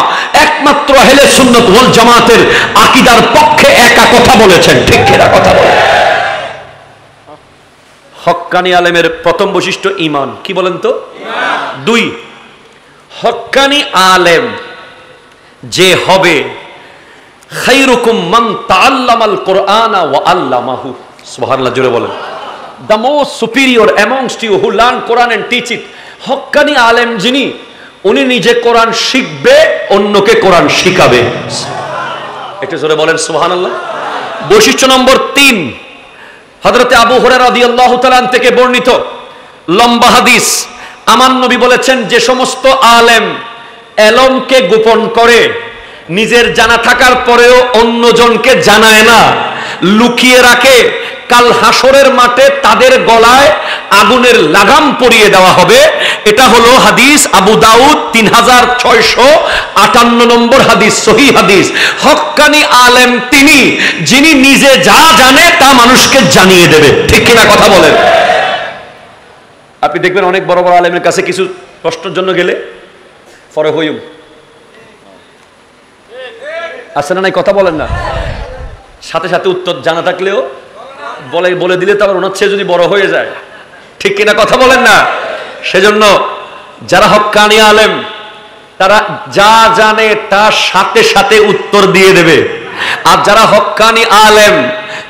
একমাত্র আহলে সুন্নাত ওয়াল জামাতের আকীদার পক্ষে একা কথা বলেছেন। ঠিক কিনা কথা বলেন? হক্কানি আলেমের প্রথম বৈশিষ্ট্য ঈমান। কি বলেন তো? 2, হক্কানি আলেম যে হবে, খায়রুকুম মান তাআল্লামাল কুরআনা ওয়া আল্লামাহু। সুবহানাল্লাহ, জোরে বলেন। The most superior amongst you who learn Quran and teach it. হক্কানি আলেম যিনি, উনি নিজে কোরআন শিখবে, অন্যকে কোরআন শিখাবে। একটু জোরে বলেন সুবহানাল্লাহ। বৈশিষ্ট্য নম্বর 3, হযরতে আবু হুরায়রা রাদিয়াল্লাহু তাআলা থেকে বর্ণিত লম্বা হাদিস। আমার নবী বলেছেন, যে সমস্ত আলেম এলমকে গোপন করে, নিজের জানা থাকার পরেও অন্যজনকে জানায় না, লুকিয়ে রাখে, কাল হাসরের মাঠে তাদের গলায় আগুনের লাগাম পরিয়ে দেওয়া হবে। এটা হলো হাদিস আবু দাউদ 3658 নম্বর হাদিস, সহিহ হাদিস। হক্কানি আলেম তিনি, যিনি নিজে যা জানে তা মানুষকে জানিয়ে দেবে। ঠিক কিনা কথা বলেন? আপনি দেখবেন অনেক বড় বড় আলেমের কাছে কিছু প্রশ্নের জন্য গেলে পরে হইম আছে না নাই? কথা বলেন না? সাথে সাথে উত্তর জানা থাকলেও বলে দিলে তো আবার ওনার চেয়ে যদি বড় হয়ে যায়। ঠিক কিনা কথা বলেন না? সেজন্য যারা হক্কানি আলেম, তারা যা জানে তার সাথে সাথে উত্তর দিয়ে দেবে। আর যারা হক্কানি আলেম,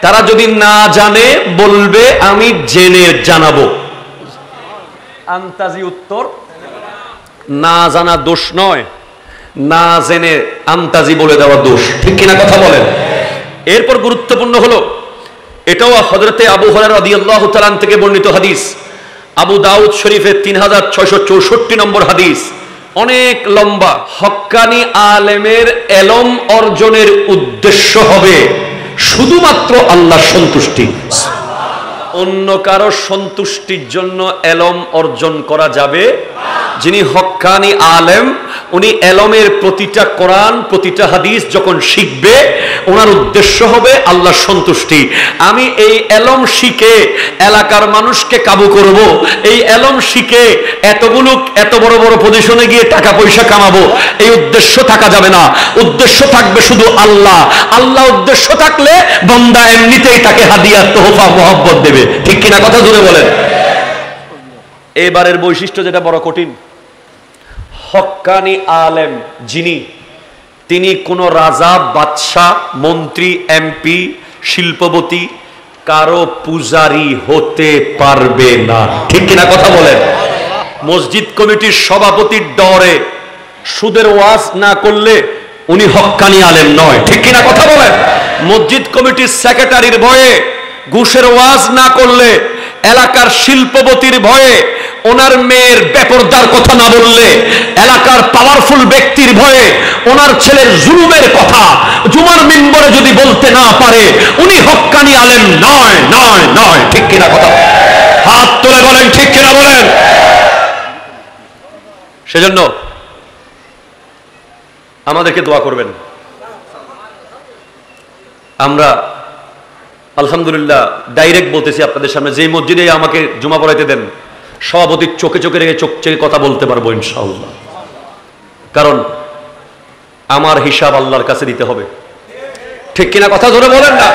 তারা যদি না জানে বলবে আমি জেনে জানাবো। আন্তাজি উত্তর। না জানা দোষ নয়, না জেনে আন্তাজি বলে দেওয়া দোষ। ঠিক কিনা কথা বলেন? এরপর গুরুত্বপূর্ণ হলো, এটাও হযরতে আবু হুরায়রা রাদিয়াল্লাহু তাআলা থেকে বর্ণিত হাদিস, আবু দাউদ শরীফের 3664 নম্বর হাদিস, অনেক লম্বা। হক্কানি আলেমের এলম অর্জনের উদ্দেশ্য হবে শুধুমাত্র আল্লাহর সন্তুষ্টি। অন্য কারো সন্তুষ্টির জন্য এলম অর্জন করা যাবে। যিনি হক্কানি আলেম, উনি এলমের প্রতিটা কোরআন, প্রতিটা হাদিস যখন শিখবে, ওনার উদ্দেশ্য হবে আল্লাহর সন্তুষ্টি। আমি এই এলম শিখে এলাকার মানুষকে কাবু করব, এই এলম শিখে এত বড় বড় পজিশনে গিয়ে টাকা পয়সা কামাবো, এই উদ্দেশ্য থাকা যাবে না। উদ্দেশ্য থাকবে শুধু আল্লাহ। আল্লাহ উদ্দেশ্য থাকলে বান্দা এমনিতেই তাকে হাদিয়া, তোহফা, মোহাব্বত দেবে। ঠিক কিনা কথা জোরে বলেন? এবারের বৈশিষ্ট্য যেটা বড় কঠিন, হক্কানি আলেম যিনি, তিনি কোনো রাজা, বাদশাহ, মন্ত্রী, এমপি, শিল্পপতি, কারো পূজারি হতে পারবে না। ঠিক কিনা কথা বলেন? মসজিদ কমিটির সভাপতির ডরে সুদের ওয়াজ না করলে উনি হক্কানি আলেম নয়। ঠিক কিনা কথা বলেন? মসজিদ কমিটির সেক্রেটারির ভয়ে ঘুষের ওয়াজ না করলে, এলাকার শিল্পপতির ভয়ে ওনার মেয়ের বেপরদার কথা না বললে, এলাকার পাওয়ারফুল ব্যক্তির ভয়ে ওনার ছেলের জুলুমের কথা জুমার মিম্বরে যদি বলতে না পারে, উনি হক্কানি আলেম নয়, নয়, নয়। ঠিক কিনা কথা? হাত তুলে বলেন ঠিক কিনা বলেন? সেজন্য আমাদেরকে দোয়া করবেন। আমরা আলহামদুলিল্লাহ ডাইরেক্ট বলতেছি আপনাদের সামনে, যে মসজিদে আমাকে জুমা পড়াইতে দেন সভাপতির চোখে চোখে রেখে চোখ চেয়ে কথা বলতে পারবো ইনশাআল্লাহ। কারণ আমার হিসাব আল্লাহর কাছে দিতে হবে, ঠিক কিনা? কথা ধরে বলেন না।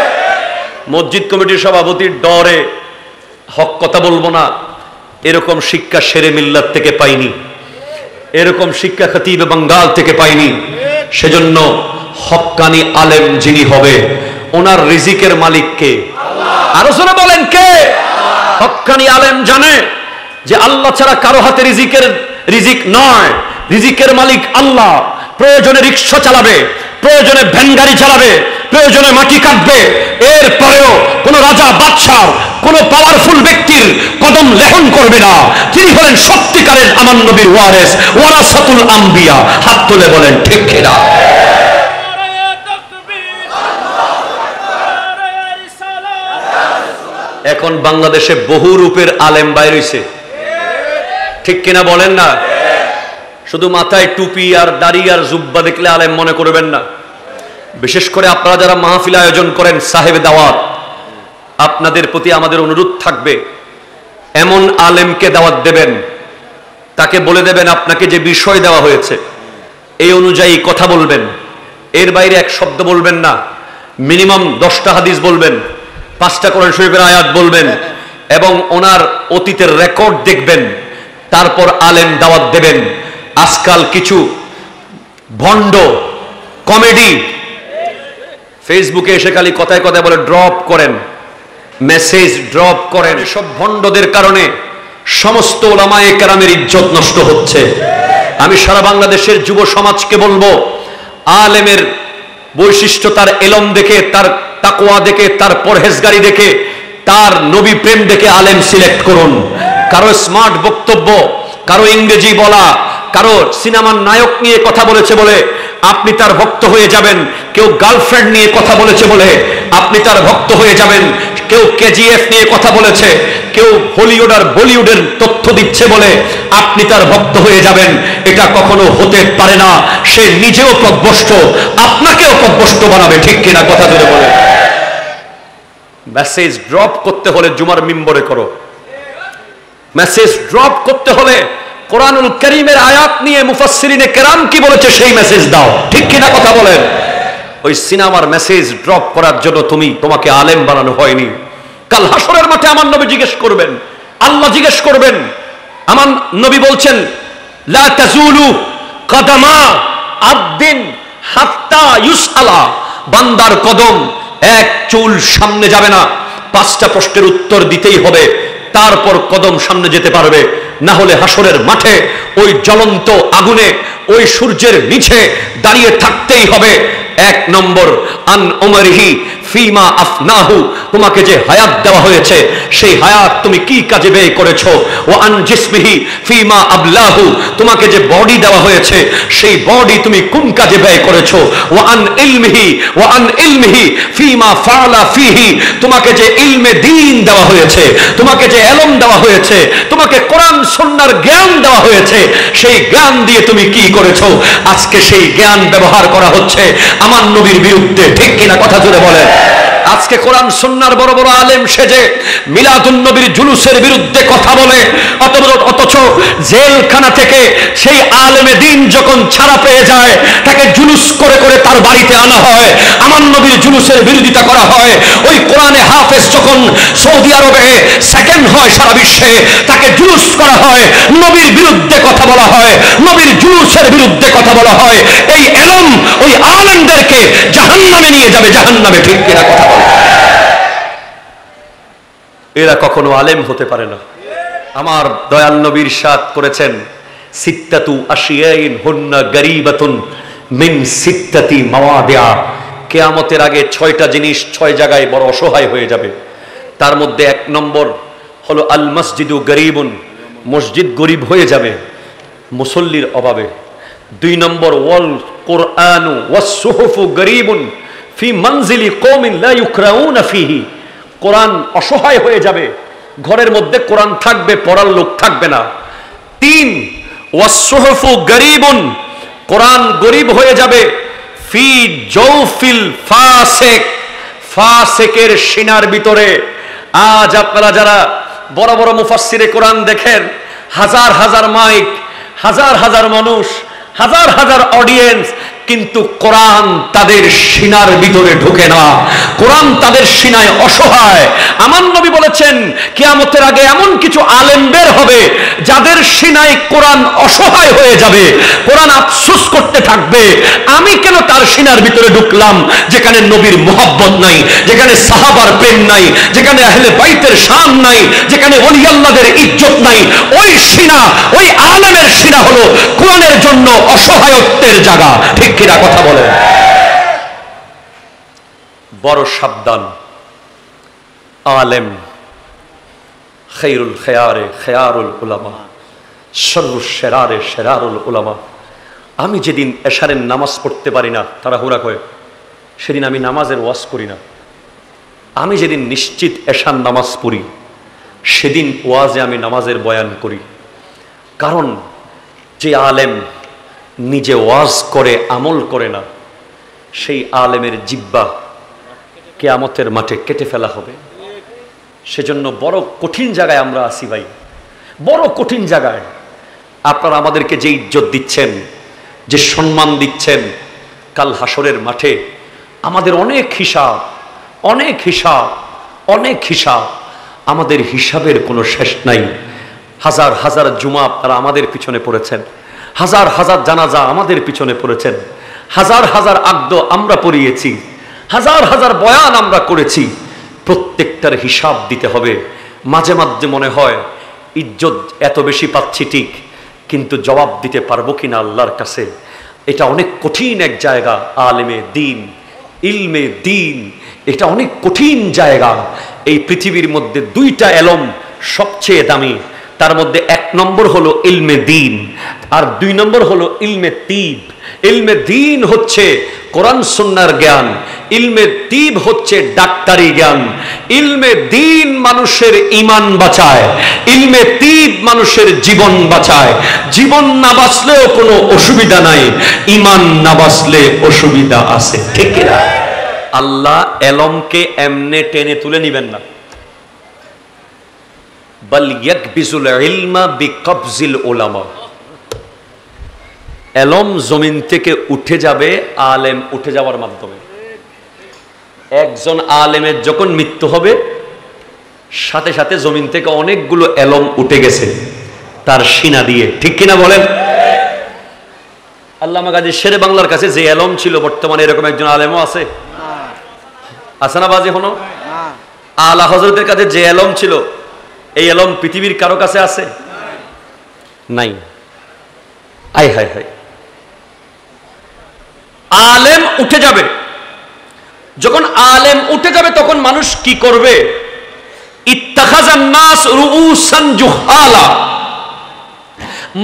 মসজিদ কমিটির সভাপতির ডরে হক কথা বলবো না, এরকম শিক্ষা শেরে মিল্লাত থেকে পাইনি, এরকম শিক্ষা খতিব বাঙ্গাল থেকে পাইনি। সেজন্য হক্কানি আলেম যিনি হবে ওনার রিজিকের মালিক কে? আরো জোরে বলেন কে? হক্কানি আলেম জানে যে আল্লাহ ছাড়া কারো হাতে রিজিক নয়, রিজিকের মালিক আল্লাহ। প্রয়োজনে রিকশা চালাবে, প্রয়োজনে ভ্যান গাড়ি চালাবে, প্রয়োজনে মাটি কাটবে, এরপরেও কোন রাজা বাদশার কোন পাওয়ারফুল ব্যক্তির কদম লেহন করবে না। তিনি হলেন সত্যিকারের আমার নবীর ওয়ারিস, ওয়ারাসাতুল আম্বিয়া। হাত তুলে বলেন ঠিক কিনা? এখন বাংলাদেশে বহু রূপের আলেম বাইর হইছে, ঠিক কিনা বলেন না? শুধু মাথায় টুপি আর দাড়ি আর জুব্বা দেখলে আলেম মনে করবেন না। বিশেষ করে আপনারা যারা মাহফিল আয়োজন করেন, সাহেব দাওয়াত, আপনাদের প্রতি আমাদের অনুরোধ থাকবে এমন আলেমকে দাওয়াত দেবেন, তাকে বলে দেবেন আপনাকে যে বিষয় দেওয়া হয়েছে এই অনুযায়ী কথা বলবেন, এর বাইরে এক শব্দ বলবেন না। মিনিমাম 10টা হাদিস বলবেন, 5টা কোরআন শরীফের আয়াত বলবেন এবং ওনার অতীতের রেকর্ড দেখবেন, তারপর আলেম দাওয়াত দেবেন। আজকাল কিছু ভণ্ড কমেডি ফেসবুকে এসে খালি কথায় কথায় বলে ড্রপ করেন, মেসেজ ড্রপ করেন। সব ভণ্ডদের কারণে সমস্ত ওলামায়ে কেরামের ইজ্জত নষ্ট হচ্ছে। আমি সারা বাংলাদেশের যুব সমাজকে বলবো, আলেমের বৈশিষ্ট্য তার এলম দেখে, তার তাকওয়া দেখে, তার পরহেজগারি দেখে, তার নবী প্রেম দেখে আলেম সিলেক্ট করুন। কারো স্মার্ট বক্তব্য, কারো ইংরেজি বলা, কারো সিনেমার নায়ক নিয়ে কথা বলেছে বলে আপনি তার ভক্ত হয়ে যাবেন, কেউ গার্লফ্রেন্ড নিয়ে কথা বলেছে বলে আপনি তার ভক্ত হয়ে যাবেন, কেউ কেজিএফ নিয়ে কথা বলেছে, কেউ হলিউড আর বলিউডের তথ্য দিচ্ছে বলে আপনি তার ভক্ত হয়ে যাবেন। এটা কখনো হতে পারে না। সে নিজেও পথভ্রষ্ট, আপনাকেও পথভ্রষ্ট বানাবে, ঠিক কিনা? কথা ধরে বলে। মেসেজ ড্রপ করতে হলে জুমার মিম্বরে করো। মেসেজ ড্রপ করতে হলে কোরআনুল কারীমের আয়াত নিয়ে মুফাসসিরিনে কেরাম কি বলেছে সেই মেসেজ দাও, ঠিক কিনা? কথা বলেন। ওই সিনেমার মেসেজ ড্রপ করার জন্য তোমাকে আলেম বানানো হয়নি। কাল হাসরের মাঠে আমার নবী জিজ্ঞেস করবেন, আল্লাহ জিজ্ঞেস করবেন। আমার নবী বলছেন, লা তাজুলু কদমা আবদিন হাত্তা ইউসআলা, বান্দার কদম এক চুল সামনে যাবে না, 5টা প্রশ্নের উত্তর দিতেই হবে, তারপর কদম সামনে যেতে পারবে। না হলে হাসরের মাঠে ওই জ্বলন্ত আগুনে, ওই সূর্যের নিচে দাঁড়িয়ে থাকতেই হবে। 1 নম্বর, আন উমরিহি ফিমা আফনাহু, তোমাকে যে হায়াত দেওয়া হয়েছে সেই হায়াত তুমি কি কাজে ব্যয় করেছো। ওয়া আন জিসমিহি ফিমা আবলাহু, তোমাকে যে বডি দেওয়া হয়েছে সেই বডি তুমি কোন কাজে ব্যয় করেছো। ওয়া আন ইলমিহি ফিমা ফাআলা ফিহি, তোমাকে যে ইলমে দ্বীন দেওয়া হয়েছে, তোমাকে যে ইলম দেওয়া হয়েছে, তোমাকে কোরআন সুন্নাহর জ্ঞান দেওয়া হয়েছে, সেই জ্ঞান দিয়ে তুমি কি করেছো। আজকে সেই জ্ঞান ব্যবহার করা হচ্ছে আমার নবীর বিরুদ্ধে, ঠিক কিনা? কথা জুড়ে বলেন। আজকে কোরআন সুন্নাহর বড় বড় আলেম সেজে মিলাদুন নবীর জুলুসের বিরুদ্ধে কথা বলে, অথচ জেলখানা থেকে সেই আলেমে দ্বীন যখন ছাড়া পেয়ে যায় তাকে জুলুস করে করে তার বাড়িতে আনা হয়, আমার নবীর জুলুসের বিরোধিতা করা হয়। ওই কোরআনে হাফেজ যখন সৌদি আরবে সেকেন্ড হয় সারা বিশ্বে, তাকে জুলুস করা হয়, নবীর বিরুদ্ধে কথা বলা হয়, নবীর জুলুসের বিরুদ্ধে কথা বলা হয়। এই এলম ওই আলেমদেরকে জাহান্নামে নিয়ে যাবে, জাহান্নামে, ঠিক কিনা? কথা বলে। এরা কখনো আলেম হতে পারে না। আমার দয়াল নবী ইরশাদ করেছেন, সিত্তাতু আশিয়াইন হুন্না গরিবাতুন মিন সিত্তাতি মাওয়াদিআ, কিয়ামতের আগে 6টা জিনিস 6 জায়গায় বড় অসহায় হয়ে যাবে। তার মধ্যে 1 নম্বর হলো আল মসজিদু গরিবুন, মসজিদ গরিব হয়ে যাবে মুসল্লির অভাবে। 2 নম্বর ওয়াল কুরআনু ওয়াস সুহুফু গরিবুন ফি মানজিলি কওমিন লা ইউকরাউনা ফিহি, কোরআন অসহায় হয়ে যাবে, ঘরের মধ্যে কোরআন থাকবে, পড়ার লোক থাকবে না। 3 ওয়াস সুহুফু গরিবুন, কোরআন গরিব হয়ে যাবে ফি জৌফিল ফাসিক, ফাসিকের সিনার ভিতরে। আজ আপনারা যারা বড় বড় মুফাসসিরে কোরআন দেখেন, হাজার হাজার মাইক, হাজার হাজার মানুষ, হাজার হাজার অডিয়েন্স, কিন্তু কোরআন তাদের সিনার ভিতরে ঢুকে না। কোরআন তাদের সিনায় অসহায়। আমার নবী বলেছেন কিয়ামতের আগে এমন কিছু আলেম বের হবে যাদের সিনায় কোরআন অসহায় হয়ে যাবে। কোরআন আফসোস করতে থাকবে, আমি কেন তার সিনার ভিতরে ঢুকলাম, যেখানে নবীর মোহাব্বত নাই, যেখানে সাহাবার প্রেম নাই, যেখানে আহলে বাইতের শান নাই, যেখানে ওলি আল্লাহদের ইজ্জত নাই। ওই সিনা, ওই আলেমের সিনা হলো কোরআনের জন্য অসহায়ত্বের জায়গা। ঠিক কিনা কথা বলেন? বড় সাবধান। আলেম খায়রুল খায়ারে খায়ারুল উলামা, শাররুশ শারারে শারারুল উলামা। আমি যেদিন এশারের নামাজ পড়তে পারি না, তাড়াহুড়া করে, সেদিন আমি নামাজের ওয়াজ করি না। আমি যেদিন নিশ্চিত এশার নামাজ পড়ি, সেদিন ওয়াজে আমি নামাজের বয়ান করি। কারণ যে আলেম নিজে ওয়াজ করে আমল করে না, সেই আলেমের জিব্বা কিয়ামতের মাঠে কেটে ফেলা হবে। সেজন্য বড় কঠিন জায়গায় আমরা আছি ভাই, বড় কঠিন জায়গায়। আপনারা আমাদেরকে যে ইজ্জত দিচ্ছেন, যে সম্মান দিচ্ছেন, কাল হাসরের মাঠে আমাদের অনেক হিসাব, অনেক হিসাব, অনেক হিসাব। আমাদের হিসাবের কোনো শেষ নাই। হাজার হাজার জুমা আপনারা আমাদের পিছনে পড়েছেন, হাজার হাজার জানাজা আমাদের পিছনে পড়েছেন, হাজার হাজার আকদ আমরা পড়িয়েছি, হাজার হাজার বয়ান আমরা করেছি। প্রত্যেকটার হিসাব দিতে হবে। মাঝে মাঝে মনে হয় ইজ্জত এত বেশি পাচ্ছি ঠিক, কিন্তু জবাব দিতে পারবো কিনা আল্লাহর কাছে, এটা অনেক কঠিন এক জায়গা। আলেমে দিন, ইলমে দিন, এটা অনেক কঠিন জায়গা। এই পৃথিবীর মধ্যে দুইটা এলম সবচেয়ে দামি। তার মধ্যে এক নম্বর হলো ইলমে দিন, আর দুই নম্বর হলো ইলমে তিব। ইলমে দিন হচ্ছে কোরআন সুন্নাহর জ্ঞান, ইলমে তিব হচ্ছে ডাক্তারি জ্ঞান। ইলমে দিন মানুষের ঈমান বাঁচায়, ইলমে তিব মানুষের জীবন বাঁচায়। জীবন না বাঁচলেও কোনো অসুবিধা নাই, ঈমান না বাঁচলে অসুবিধা আছে। ঠিক না? আল্লাহ এলমকে এমনে টেনে তুলে নিবেন না। বাল ইয়াকবিজুল ইলমা বিকবজিল উলামা। এলম জমিন থেকে উঠে যাবে আলেম উঠে যাওয়ার মাধ্যমে। একজন আলেমের যখন মৃত্যু হবে, সাথে সাথে জমিন থেকে অনেকগুলো এলম উঠে গেছে তার সিনা দিয়ে। ঠিক কিনা বলেন? আল্লামা গাজী শেরে বাংলার কাছে যে এলম ছিল, বর্তমানে এরকম একজন আলেমও আছে? আছে না বাজে হনো? আলা হযরতের কাছে যে এলম ছিল, এই এলম পৃথিবীর কারো কাছে আছে? নাই। আয় হায় হায়, আলেম উঠে যাবে। যখন আলেম উঠে যাবে তখন মানুষ কি করবে? ইত্তাখাযান নাস রুউসান জুহালা।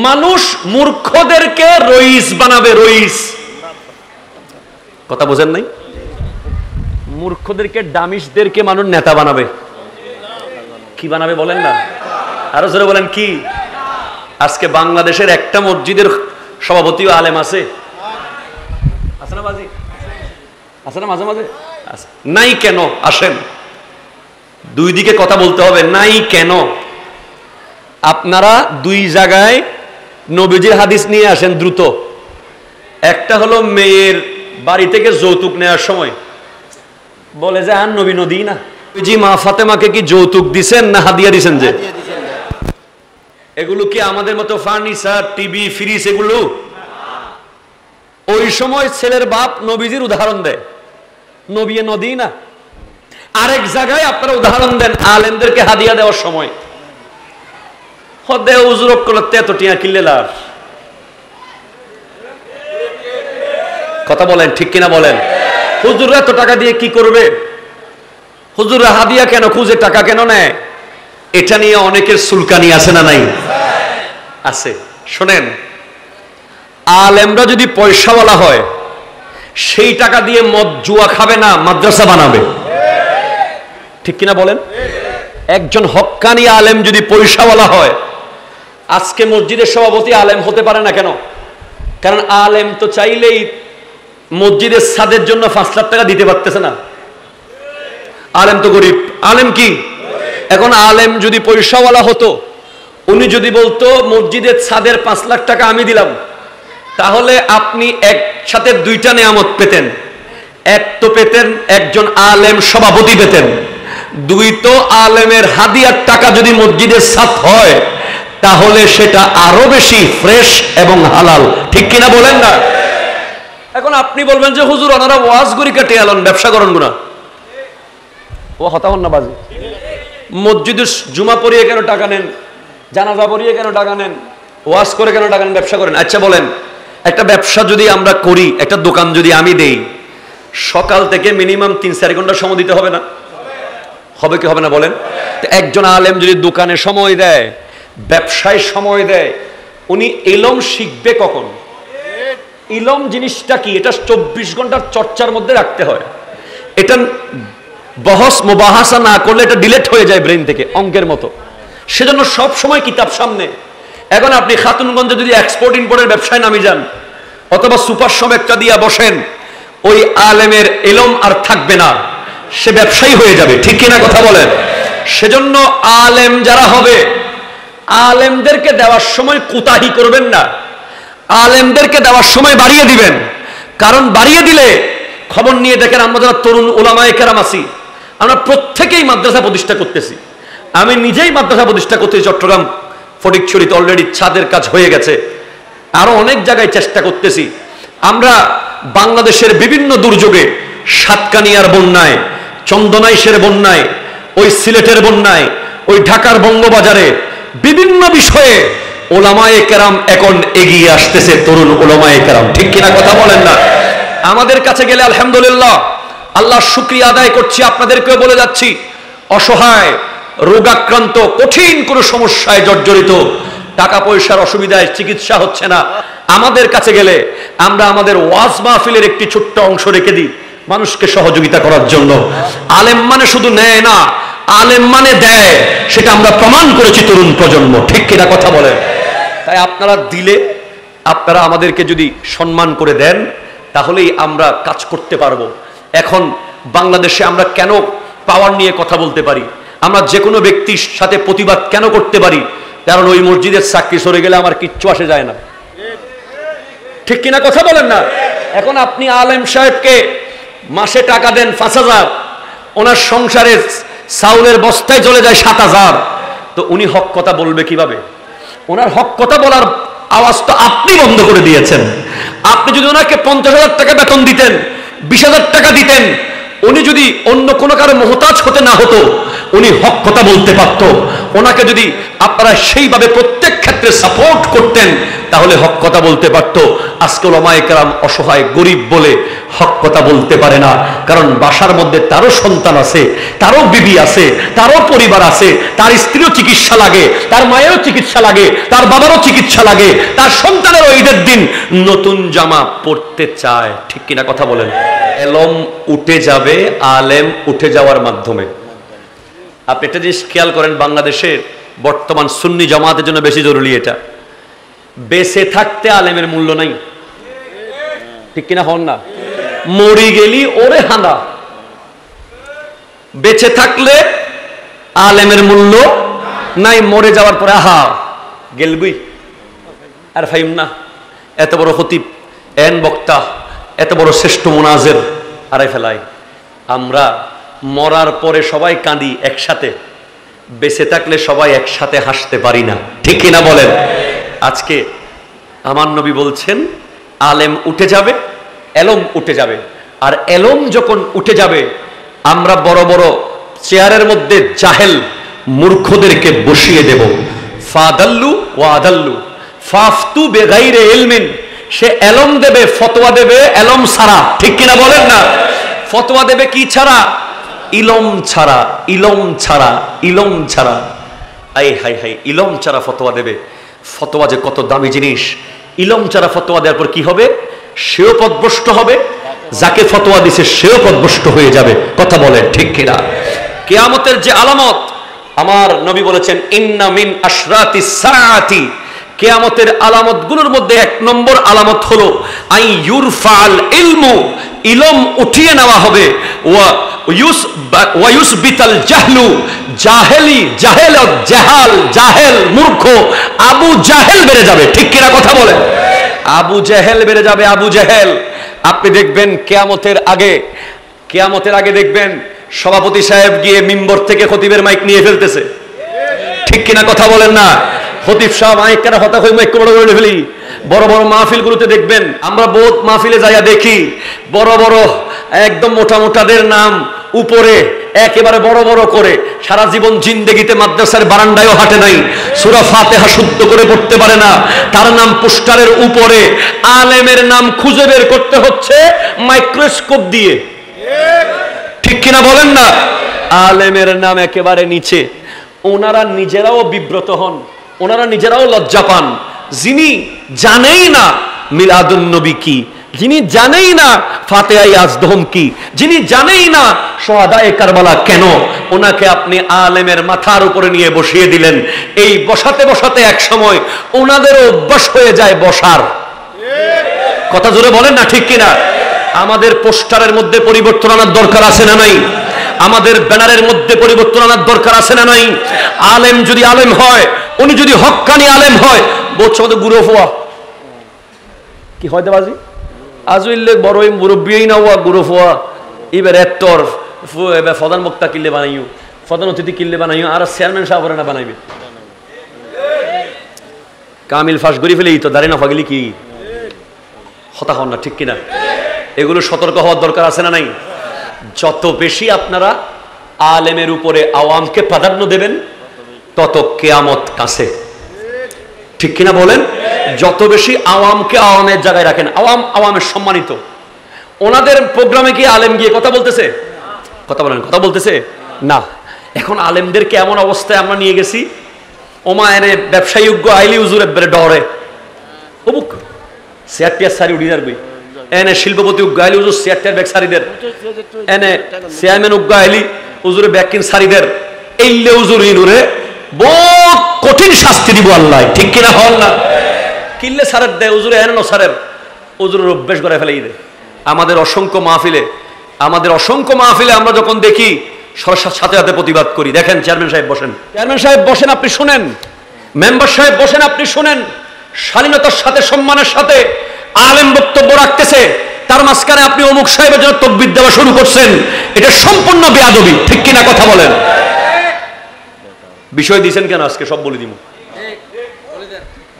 মানুষ মূর্খদেরকে রইস বানাবে। রইস কথা বোঝেন নাই? মূর্খদেরকে, ডামিশদেরকে মানুষ নেতা বানাবে। কি বানাবে বলেন না? আরো জোরে বলেন কি? আজকে বাংলাদেশের একটা মসজিদের সভাপতিও আলেম আছে? আছে না বাজি? আছে না মাঝে মাঝে? নাই কেন? আসেন, দুই দিকে কথা বলতে হবে। নাই কেন? আপনারা দুই জায়গায় নবীজির হাদিস নিয়ে আসেন দ্রুত। একটা হলো মেয়ের বাড়ি থেকে যৌতুক নেওয়ার সময় বলে যে আর নবী নদী না, জি মা ফাতেমাকে কি যৌতুক দিছেন না হাদিয়া দিছেন? যে এগুলো কি আমাদের মতো ফার্নিচার, টিভি, ফ্রিজ এগুলো? ওই সময় ছেলের বাপ নবীজির উদাহরণ দেয়, নবী নদী না। আরেক জায়গায় আপনারা উদাহরণ দেন আলেমদেরকে হাদিয়া দেওয়ার সময়, হদে উজরক করতে এত টিয়া কিল্লেলার। কথা বলেন ঠিক কিনা বলেন? হুজুররা এত টাকা দিয়ে কি করবে? হুজুররা হাদিয়া কেন খুঁজে, টাকা কেন নেয়? এটা নিয়ে অনেকের সুলকানি আছে না নাই? আছে। শোনেন, আলেমরা যদি পয়সাওয়ালা হয়, সেই টাকা দিয়ে মদ জুয়া খাবে না, মাদ্রাসা বানাবে। ঠিক কিনা বলেন? একজন হক্কানি আলেম যদি পয়সাওয়ালা হয়, আজকে মসজিদের সভাপতি আলেম হতে পারে না কেন? কারণ আলেম তো চাইলেই মসজিদের ছাদের জন্য 5 লাখ টাকা দিতে পারতেছে না। আলেম তো গরিব। আলেম কি? এখন আলেম যদি পয়সাওয়ালা হতো, উনি যদি বলতো মসজিদের ছাদের 5 লাখ টাকা আমি দিলাম, তাহলে আপনি একসাথে দুইটা নেয়ামত পেতেন। এক তো পেতেন একজন আলেম সভাপতি পেতেন, দুই তো আলেমের হাদিয়ার টাকা যদি মসজিদের ছাদ হয় তাহলে সেটা আরো বেশি ফ্রেশ এবং হালাল। ঠিক কিনা বলেন না? এখন আপনি বলবেন যে হুজুর ওনারা ওয়াজ করি কাটে আলন, ব্যবসা করেন গুনা, ও হতাহন না বাজি। মসজিদে জুমা পড়িয়ে কেন টাকা নেন, জানাজা পড়িয়ে কেন টাকা নেন, ওয়াজ করে কেন টাকা নেন, ব্যবসা করেন? আচ্ছা বলেন, একটা ব্যবসা যদি আমরা করি, একটা দোকান যদি আমি দেই, সকাল থেকে মিনিমাম 3-4 ঘন্টা সময় দিতে হবে না? হবে কি হবে না বলেন? একজন আলেম যদি দোকানে সময় দেয়, ব্যবসায় সময় দেয়, উনি ইলম শিখবে কখন? ইলম জিনিসটা কি? এটা 24 ঘন্টার চর্চার মধ্যে রাখতে হয়। এটা বহস মুবাহাসা না করলে এটা ডিলেট হয়ে যায় ব্রেন থেকে, অঙ্কের মতো। সেজন্য সব সময় কিতাব সামনে। এখন আপনি খাতুনগঞ্জে যদি এক্সপোর্ট ইম্পোর্টের ব্যবসায় নামি যান, অথবা সুপার শপ একটা দিয়া বসেন, ওই আলেমের ইলম আর থাকবে না, সে ব্যবসায়ী হয়ে যাবে। ঠিক কিনা কথা বলেন? সেজন্য আলেম যারা হবে, আলেমদেরকে দেওয়ার সময় কুতাহি করবেন না, আলেমদেরকে দেওয়ার সময় বাড়িয়ে দিবেন। কারণ বাড়িয়ে দিলে, খবর নিয়ে দেখেন, আমরা যারা তরুণ উলামায়ে কেরাম আছি, আমরা প্রত্যেকেই মাদ্রাসা প্রতিষ্ঠা করতেছি। আমি নিজেই মাদ্রাসা প্রতিষ্ঠা করতেছি। চট্টগ্রাম ফটিকছড়িতে অলরেডি ছাদের কাজ হয়ে গেছে, আরো অনেক জায়গায় চেষ্টা করতেছি। আমরা বাংলাদেশের বিভিন্ন দুর্যোগে, সাতকানিয়ার বন্যায়, চন্দনাইশের বন্যায়, ওই সিলেটের বন্যায়, ওই ঢাকার বঙ্গবাজারে, বিভিন্ন বিষয়ে উলামায়ে কেরাম এখন এগিয়ে আসতেছে, তরুণ উলামায়ে কেরাম। ঠিক কিনা কথা বলেন না? আমাদের কাছে গেলে আলহামদুলিল্লাহ, আল্লাহর শুকরিয়া আদায় করছি, আপনাদেরকেও বলে যাচ্ছি, অসহায়, রোগাক্রান্ত, কঠিন কোনো সমস্যায় জর্জরিত, টাকা পয়সার অসুবিধায় চিকিৎসা হচ্ছে না, আমাদের কাছে গেলে আমরা আমাদের ওয়াজ মাহফিলের একটি ছোট্ট অংশ রেখে দিই মানুষকে সহযোগিতা করার জন্য। আলেম মানে শুধু নেয় না, আলেম মানে দেয়, সেটা আমরা প্রমাণ করেছি তরুণ প্রজন্ম। ঠিক কিনা কথা বলে? তাই আপনারা দিলে, আপনারা আমাদেরকে যদি সম্মান করে দেন, তাহলেই আমরা কাজ করতে পারবো। এখন বাংলাদেশে আমরা কেন পাওয়ার নিয়ে কথা বলতে পারি, আমরা যে কোনো ব্যক্তির সাথে প্রতিবাদ কেন করতে পারি? কারণ ওই মসজিদের চাকরি সরে গেলে আমার কিচ্ছু আসে যায় না। ঠিক কিনা কথা বলেন না? এখন আপনি আলেম সাহেবকে মাসে টাকা দেন 5,000, ওনার সংসারে চাউলের বস্তায় চলে যায় 7,000, তো উনি হক কথা বলবে কিভাবে? ওনার হক কথা বলার আওয়াজ তো আপনি বন্ধ করে দিয়েছেন। আপনি যদি ওনাকে 50,000 টাকা বেতন দিতেন, 20,000 টাকা দিতেন, উনি যদি অন্য কোনো কারো মোহতাজ হতে না হতো, উনি হক কথা বলতে পারতো। ওনাকে যদি আপনারা সেইভাবে প্রত্যেক ক্ষেত্রে সাপোর্ট করতেন, তাহলে হক কথা বলতে পারতো। আজকে উলামায়ে কেরাম অসহায়, গরিব বলে হক কথা বলতে পারে না। কারণ বাসার মধ্যে তারও সন্তান আছে, তারও বিবি আছে, তারও পরিবার আছে, তার স্ত্রীরও চিকিৎসা লাগে, তার মায়েরও চিকিৎসা লাগে, তার বাবারও চিকিৎসা লাগে, তার সন্তানেরও ঈদের দিন নতুন জামা পড়তে চায়। ঠিক কিনা কথা বলেন? এলম উঠে যাবে আলেম উঠে যাওয়ার মাধ্যমে। আপনি একটা জিনিস খেয়াল করেন, বাংলাদেশের বর্তমান সুন্নি জামাতের জন্য বেশি জরুরি এটা, বেঁচে থাকতে আলেমের মূল্য নাই। ঠিক কিনা হন না? মরি গেলি ওরে হানা, বেঁচে থাকলে আলেমের মূল্য নাই, মরে যাওয়ার পরে আহা গেলবি আর ফাইম না। এত বড় খতিব, এন বক্তা, এত বড় শ্রেষ্ঠ মুনাজের আরে ফেলাই। আমরা মরার পরে সবাই কাঁদি একসাথে, বেঁচে থাকলে সবাই একসাথে হাসতে পারি না। ঠিক কিনা বলেন? আজকে আমার নবী বলছেন আলেম উঠে যাবে, এলম উঠে যাবে। আর এলম যখন উঠে যাবে, আমরা বড় বড় চেয়ারের মধ্যে জাহেল মূর্খদেরকে বসিয়ে দেব। ফাদাল্লু ওয়া আদাল্লু ফাফতু বেগাইরে ইলমিন, সে এলম দেবে, ফতোয়া দেবে এলম ছাড়া। ঠিক কিনা বলেন না? ফতোয়া দেবে কি ছাড়া? ইলম ছাড়া, ইলম ছাড়া, ইলম ছাড়া। আই হাই হাই, ইলম ছাড়া ফতোয়া দেবে। ফতোয়া যে কত দামি জিনিস। ইলম ছাড়া ফতোয়া দেওয়ার পর কি হবে? সেও পথভ্রষ্ট হবে, যাকে ফতোয়া দিছে সেও পথভ্রষ্ট হয়ে যাবে। কথা বলেন ঠিক কিনা? কিয়ামতের যে আলামত, আমার নবী বলেছেন ইন্না মিন আশরাতিস সাআতি, কিয়ামতের আলামতগুলোর মধ্যে 1 নম্বর আলামত হলো আই ইউরফাল ইলমু, ইলম উঠিয়ে নেওয়া হবে। ওয়ায়ুসবিতাল জাহলু, জাহেলি, জাহেল, জাহাল, জাহেল, মূর্খ, আবু জাহেল বেড়ে যাবে। ঠিক কিনা কথা বলেন? আবু জাহেল বেড়ে যাবে, আবু জাহেল। আপনি দেখবেন কিয়ামতের আগে দেখবেন সভাপতি সাহেব গিয়ে মিম্বর থেকে খতিবের মাইক নিয়ে ফেলতেছে। ঠিক কিনা কথা বলেন না? খতিব সাহেব মাইক কেন হতা হয়ে মাইক বড় করে ফেলি। বড় বড় মাহফিল গুলোতে দেখবেন, আমরা বহুত মাহফিলে যাইয়া দেখি বড় বড় একদম মোটা মোটাদের নাম উপরে একেবারে বড় বড় করে, সারা জীবন জিন্দেগিতে মাদ্রাসার বারান্দায়ও হাঁটে নাই, সূরা ফাতিহা শুদ্ধ করে পড়তে পারে না, তার নাম পোস্টারের উপরে। আলেমের নাম খুঁজে বের করতে হচ্ছে মাইক্রোস্কোপ দিয়ে। ঠিক কিনা বলেন না? আলেমের নাম একেবারে নিচে। ওনারা নিজেরাও বিব্রত হন, ওনারা নিজেরাও লজ্জা পান। যিনি জানেই না মিলাদুন নবী কি, যিনি জানেই না ফাতিহায়ে আজদম কি, যিনি জানেই না শুহাদায়ে কারবালা কেন, ওনাকে আপনি আলেমের মাথার উপরে নিয়ে বসিয়ে দিলেন। এই বসাতে বসাতে এক সময় ওনাদের অভ্যাস হয়ে যায় বসার। কথা জোরে বলেন না, ঠিক কিনা? আমাদের পোস্টারের মধ্যে পরিবর্তন আনার দরকার আছে না নাই? আমাদের ব্যানারের মধ্যে পরিবর্তন আনার দরকার আছে না নাই? আলেম যদি আলেম হয়, উনি যদি হক্কানি আলেম হয়, বলছে আমাদের গুরু ফোয়া কি হয় দেবাজি আজুইলে বড়ই মুরব্বী না হওয়া গুরু ফোয়া এবার এত্তর এবার প্রধান বক্তা কিনলে বানাইও, প্রধান অতিথি কিনলে বানাইও, আর চেয়ারম্যান সাহেব না বানাইবে। কামিল ফাঁস করি ফেলেই তো দাঁড়িয়ে না ফাগলি কি হতা হন না, ঠিক কিনা? এগুলো সতর্ক হওয়ার দরকার আছে না নাই? যত বেশি আপনারা আলেমের উপরে আওয়ামকে প্রাধান্য দেবেন, তত কিয়ামত কাছে। ঠিক কিনা বলেন? যত বেশি আওয়ামকে আওয়ামের জায়গায় রাখেন, আওয়ামের সম্মানিত। ওনাদের প্রোগ্রামে কি আলেম গিয়ে কথা বলতেছে? কথা বলেন, কথা বলতেছে না। এখন আলেমদেরকে এমন অবস্থায় আমরা নিয়ে গেছি, ওমা এনে ব্যবসায়ীজ্ঞ আইলি হুজুর একবারে ডরে অমুক চেয়ারটিয়ার সারি উঠি যাবে, এনে শিল্পপতি উগাইলি হুজুর চেয়ারটিয়ার ব্যাগ সারিদের, এনে চেয়ারম্যান উগাইলি হুজুরে ব্যাগ কিন সারিদের, এইলে হুজুর ইনুরে বহুত কঠিন শাস্তি দিব আল্লাহ। ঠিক কিনা হল না? কিনলে সারের দেয় হুজুরে, এনে ন সারের হুজুরের অভ্যেস করে ফেলাই দেয়। আমাদের অসংখ্য মাহফিলে আমরা যখন দেখি সরসার সাথে সাথে প্রতিবাদ করি। দেখেন চেয়ারম্যান সাহেব বসেন, আপনি শুনেন, মেম্বার সাহেব বসেন, আপনি শুনেন, শালীনতার সাথে সম্মানের সাথে আলেম বক্তব্য রাখতেছে, তার মাঝখানে আপনি অমুক সাহেবের জন্য তাকবীর দেওয়া শুরু করছেন। এটা সম্পূর্ণ বেয়াদবি। ঠিক কিনা কথা বলেন? বিষয় দিয়েছেন কেন আজকে সব বলে দিব।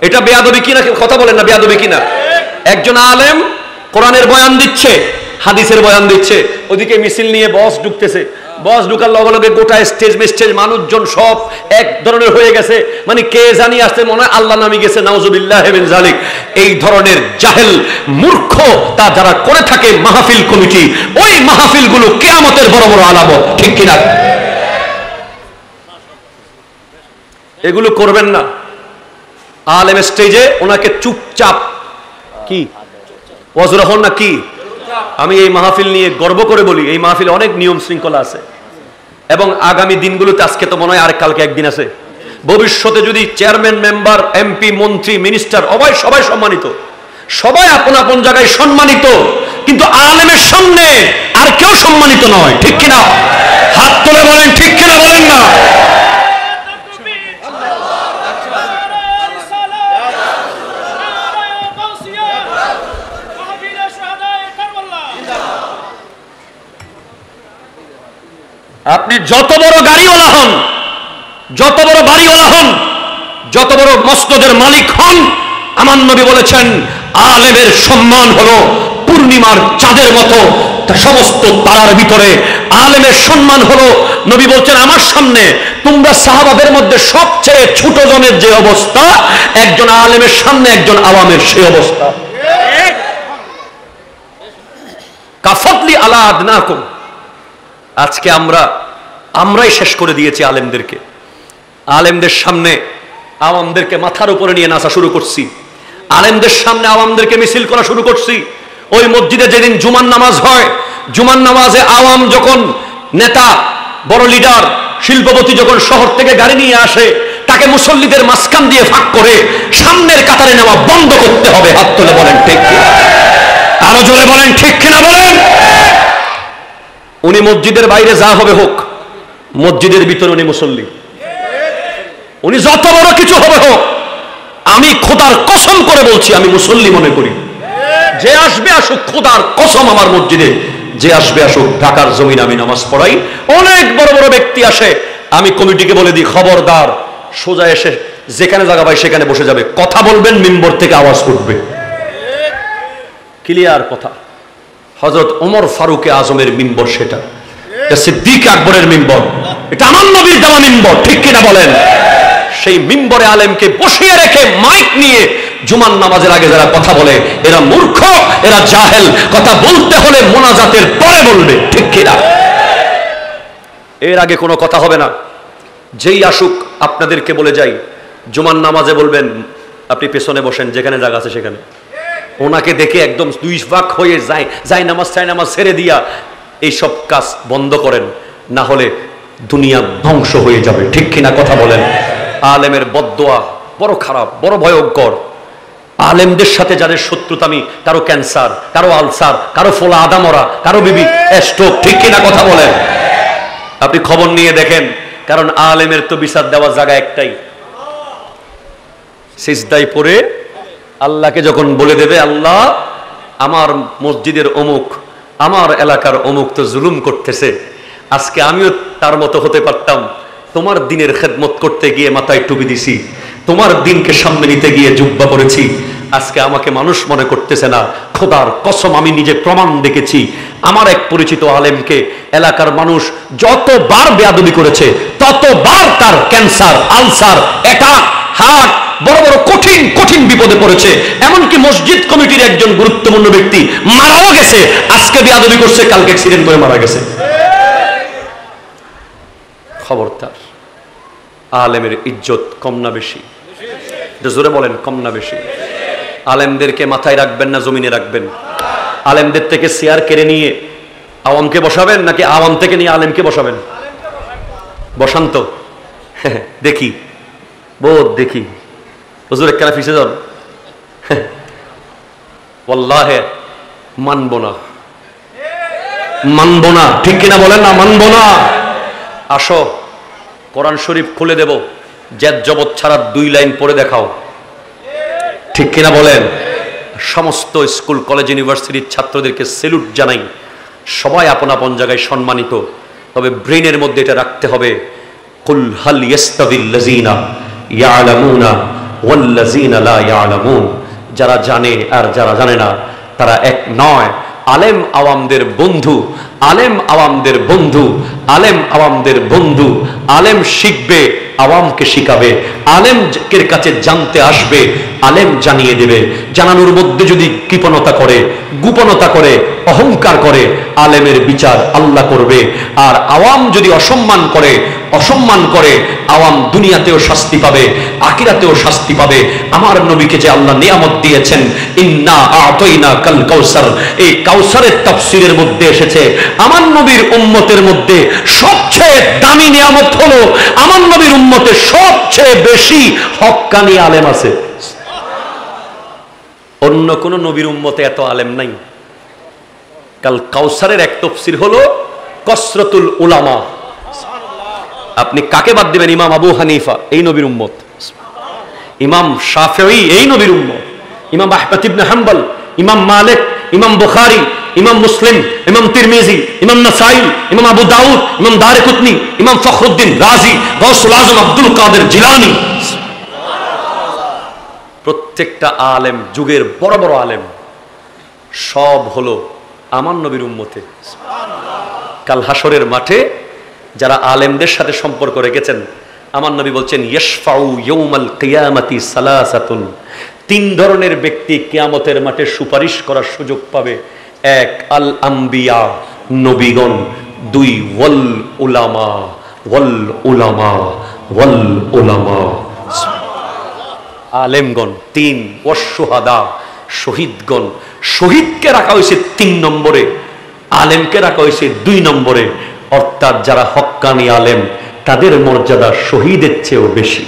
এটা বেয়াদবি কিনা কথা বলেন না, বেয়াদবি কিনা? একজন আলেম কোরআনের বয়ান দিচ্ছে, হাদিসের বয়ান দিচ্ছে, ওদিকে মিছিল নিয়ে বস ঢুকতেছে, বস ঢুকার লগে লগে গোটা স্টেজ মানুষজন সব এক ধরনের হয়ে গেছে, মানে কে জানি আসতে মনে হয় আল্লাহ নামি গেছে, নাউজুবিল্লাহ মিন যালিক। এই ধরনের জাহেল মূর্খ তা যারা করে থাকে মাহফিল কমিটি, ওই মাহফিলগুলো কিয়ামতের বড় বড় আলামত। ঠিক কিনা? এগুলো করবেন না। আলেম স্টেজে ওনাকে চুপচাপ কি ওয়াজরা হন না কি? আমি এই মাহফিল নিয়ে গর্ব করে বলি, এই মাহফিলে অনেক নিয়ম শৃঙ্খলা আছে, এবং আগামী দিনগুলোতে, আজকে তো মনে হয় আর কালকে একদিন আছে, ভবিষ্যতে যদি চেয়ারম্যান, মেম্বার, এমপি, মন্ত্রী, মিনিস্টার সবাই সম্মানিত, সবাই আপন আপন জায়গায় সম্মানিত, কিন্তু আলেমের সামনে আর কেউ সম্মানিত নয়। ঠিক কিনা? হাত তুলে বলেন ঠিক কিনা, বলেন না? আপনি যত বড় গাড়িওয়ালা হন, যত বড় বাড়িওয়ালা হন, যত বড় মসনদের মালিক হন, আমার নবী বলেছেন আলেমের সম্মান হলো পূর্ণিমার চাঁদের মতো সমস্ত তারার ভিতরে। আলেমের সম্মান হলো, নবী বলছেন আমার সামনে তোমরা সাহাবাদের মধ্যে সবচেয়ে ছোট জনের যে অবস্থা, একজন আলেমের সামনে একজন আওয়ামের সেই অবস্থা। কাফাতলি আলা আদনাকুম। আজকে আমরাই শেষ করে দিয়েছি আলেমদেরকে। আলেমদের সামনে আওয়ামদেরকে মাথার উপরে নিয়ে নাচা শুরু করছি, আলেমদের সামনে আওয়ামদেরকে মিছিল করা শুরু করছি। ওই মসজিদে যেদিন জুমার নামাজ হয়, জুমার নামাজে আওয়াম যখন নেতা, বড় লিডার, শিল্পপতি যখন শহর থেকে গাড়ি নিয়ে আসে, তাকে মুসল্লিদের মাঝখান দিয়ে ফাঁক করে সামনের কাতারে নেওয়া বন্ধ করতে হবে। হাত তুলে বলেন ঠিক কিনা? আরো জোরে বলেন ঠিক কিনা, বলেন। উনি মসজিদের বাইরে যা হবে হোক, মসজিদের ভিতরে উনি মুসল্লি। উনি যত বড় কিছু হবে হোক, আমি খোদার কসম করে বলছি আমি মুসল্লি মনে করি। যে আসবে আসুক, খোদার কসম আমার মসজিদে যে আসবে আসুক, ঢাকার জমিন আমি নামাজ পড়াই। অনেক বড় বড় ব্যক্তি আসে, আমি কমিটিকে বলে দিই খবরদার সোজা এসে যেখানে জায়গা পাই সেখানে বসে যাবে, কথা বলবেন মিম্বর থেকে আওয়াজ উঠবে, ক্লিয়ার কথা। হযরত ওমর ফারুক আজমের মিম্বর সেটা, সিদ্দিক আকবরের মিম্বর, এটা আমার নবীর দেওয়া মিম্বর, ঠিক কিনা বলেন? সেই মিম্বরে আলেমকে বসিয়ে রেখে মাইক নিয়ে জুমার নামাজের আগে যারা কথা বলে এরা মূর্খ, এরা জাহেল। কথা বলতে হলে মোনাজাতের পরে বলবে, ঠিক কিনা? এর আগে কোনো কথা হবে না। যেই আসুক আপনাদেরকে বলে যাই, জুমার নামাজে বলবেন আপনি পেছনে বসেন, যেখানে জায়গা আছে সেখানে। ওনাকে দেখে একদম দুই ভাগ হয়ে যায় নামাজ চাই নামাজ ছেড়ে দিয়া এইসব কাজ বন্ধ করেন, না হলে দুনিয়া ধ্বংস হয়ে যাবে, ঠিক কিনা কথা বলেন? আলেমের বদদোয়া বড় খারাপ, বড় ভয়ঙ্কর। আলেমদের সাথে যাদের শত্রুতামি, কারো ক্যান্সার, কারো আলসার, কারো ফোলা আদামরা, কারো বিবি স্ট্রোক, ঠিক কিনা কথা বলেন? আপনি খবর নিয়ে দেখেন, কারণ আলেমের তো বিচার দেওয়ার জায়গা একটাই, সিজদায় পড়ে আল্লাহকে যখন বলে দেবে আল্লাহ আমার মসজিদের অমুক, আমার এলাকার অমুক তো জুলুম করতেছে, আজকে আমিও তার মতো হতে পারতাম, তোমার দিনের খেদমত করতে গিয়ে মাথায় টুপি দিছি, তোমার দিনকে সামনে নিতে গিয়ে জুব্বা পরেছি, আজকে আমাকে মানুষ মনে করতেছে না। খোদার কসম আমি নিজে প্রমাণ দেখেছি, আমার এক পরিচিত আলেমকে এলাকার মানুষ যতবার বেয়াদবি করেছে ততবার তার ক্যান্সার, আলসার, অ্যাটাক, হার্ট, বড় বড় কঠিন কঠিন বিপদে পড়েছে। এমনকি মসজিদ কমিটির একজন গুরুত্বপূর্ণ ব্যক্তি মারাও গেছে, আজকে বেয়াদবি করছে, কালকে অ্যাক্সিডেন্ট করে মারা গেছে। খবরদার, আলেমের ইজ্জত কম না বেশি? জোরে বলেন, কম না বেশি? আলেমদেরকে মাথায় রাখবেন না জমিনে রাখবেন? আলেমদের থেকে চেয়ার কেড়ে নিয়ে আওয়ামকে বসাবেন, নাকি আওয়াম থেকে নিয়ে আলেমকে বসাবেন? বসান তো দেখি, বোধ দেখি। হুজুর একখানা ফিসে যান, ওয়াল্লাহে মানবো না, মানবো না, ঠিক কিনা বলেন না? মানবো না। আসো কোরআন শরীফ খুলে দেব, জেদ জবত ছাড়া 2 লাইন পড়ে দেখাও, ঠিক কিনা বলেন? সমস্ত স্কুল কলেজ ইউনিভার্সিটির ছাত্রদেরকে স্যালুট জানাই, সবাই আপন আপন জায়গায় সম্মানিত, তবে ব্রেনের মধ্যে এটা রাখতে হবে, কুল হাল ইয়াস্তাবিল লাযিনা ইয়ালামুনা ওয়াল লাযিনা লা ইয়ালামুন, যারা জানে আর যারা জানে না তারা এক নয়। আলেম আওয়ামদের বন্ধু, আলেম আওয়ামদের বন্ধু, আলেম আওয়ামদের বন্ধু। আলেম শিখবে, আওয়ামকে শিখাবে। আলেমের কাছে জানতে আসবে, আলেম জানিয়ে দেবে। জানানোর মধ্যে যদি কৃপণতা করে, গোপনতা করে, অহংকার করে, আলেমের বিচার আল্লাহ করবে। আর আওয়াম যদি অসম্মান করে, অসম্মান করে, আওয়াম দুনিয়াতেও শাস্তি পাবে, আখিরাতেও শাস্তি পাবে। আমার নবীকে যে আল্লাহ নিয়ামত দিয়েছেন, ইন্না আতাইনা কাল কাউসার, এই কাউসারের তাফসীরের মধ্যে এসেছে আমার নবীর উম্মতের মধ্যে সবচেয়ে দামি নিয়ামত হলো আমার নবীর উম্মতে সবচেয়ে বেশি হক্কানি আলেম আছে। অন্য কোন নবীর উম্মতে এত আলেম নাই। কাল কাউসারের এক তাফসীর হলো কসরতুল উলামা। আপনি কাকে বাদ দিবেন? ইমাম আবু হানিফা এই নবীর উম্মত, ইমাম শাফিঈ এই নবীর উম্মত, ইমাম আহমদ ইবনে হাম্বল, ইমাম মালিক, ইমাম বুখারী, ইমাম মুসলিম, ইমাম তিরমিজি, ইমাম নাসাই, ইমাম আবু দাউদ, ইমাম দারকুতনি, ইমাম ফখরুদ্দিন রাজি, গাউসুল আজম আব্দুল কাদের জিলানী, প্রত্যেকটা আলেম, যুগের বড় বড় আলেম, সব হলো আমার নবীর উম্মতে। কাল হাসরের মাঠে যারা আলেমদের সাথে সম্পর্ক রেখেছেন, আমার নবী বলছেন ইয়াশফাউ ইয়াউমাল কিয়ামাতি সালাসাতুন, 3 ধরনের ব্যক্তি কিয়ামতের মাঠে সুপারিশ করার সুযোগ পাবে। 1 আল আম্বিয়া, নবীগণ। 2 ওয়াল উলামা, ওয়াল উলামা, ওয়াল উলামা, আলেমগণ। 3 ওয়াশ-শুহাদা, শহীদগণ। শহীদকে রাখা হয়েছে 3 নম্বরে, আলেমকে রাখা হয়েছে 2 নম্বরে। অর্থাৎ যারা হক্কানি আলেম তাদের মর্যাদা শহীদের চেয়েও বেশি।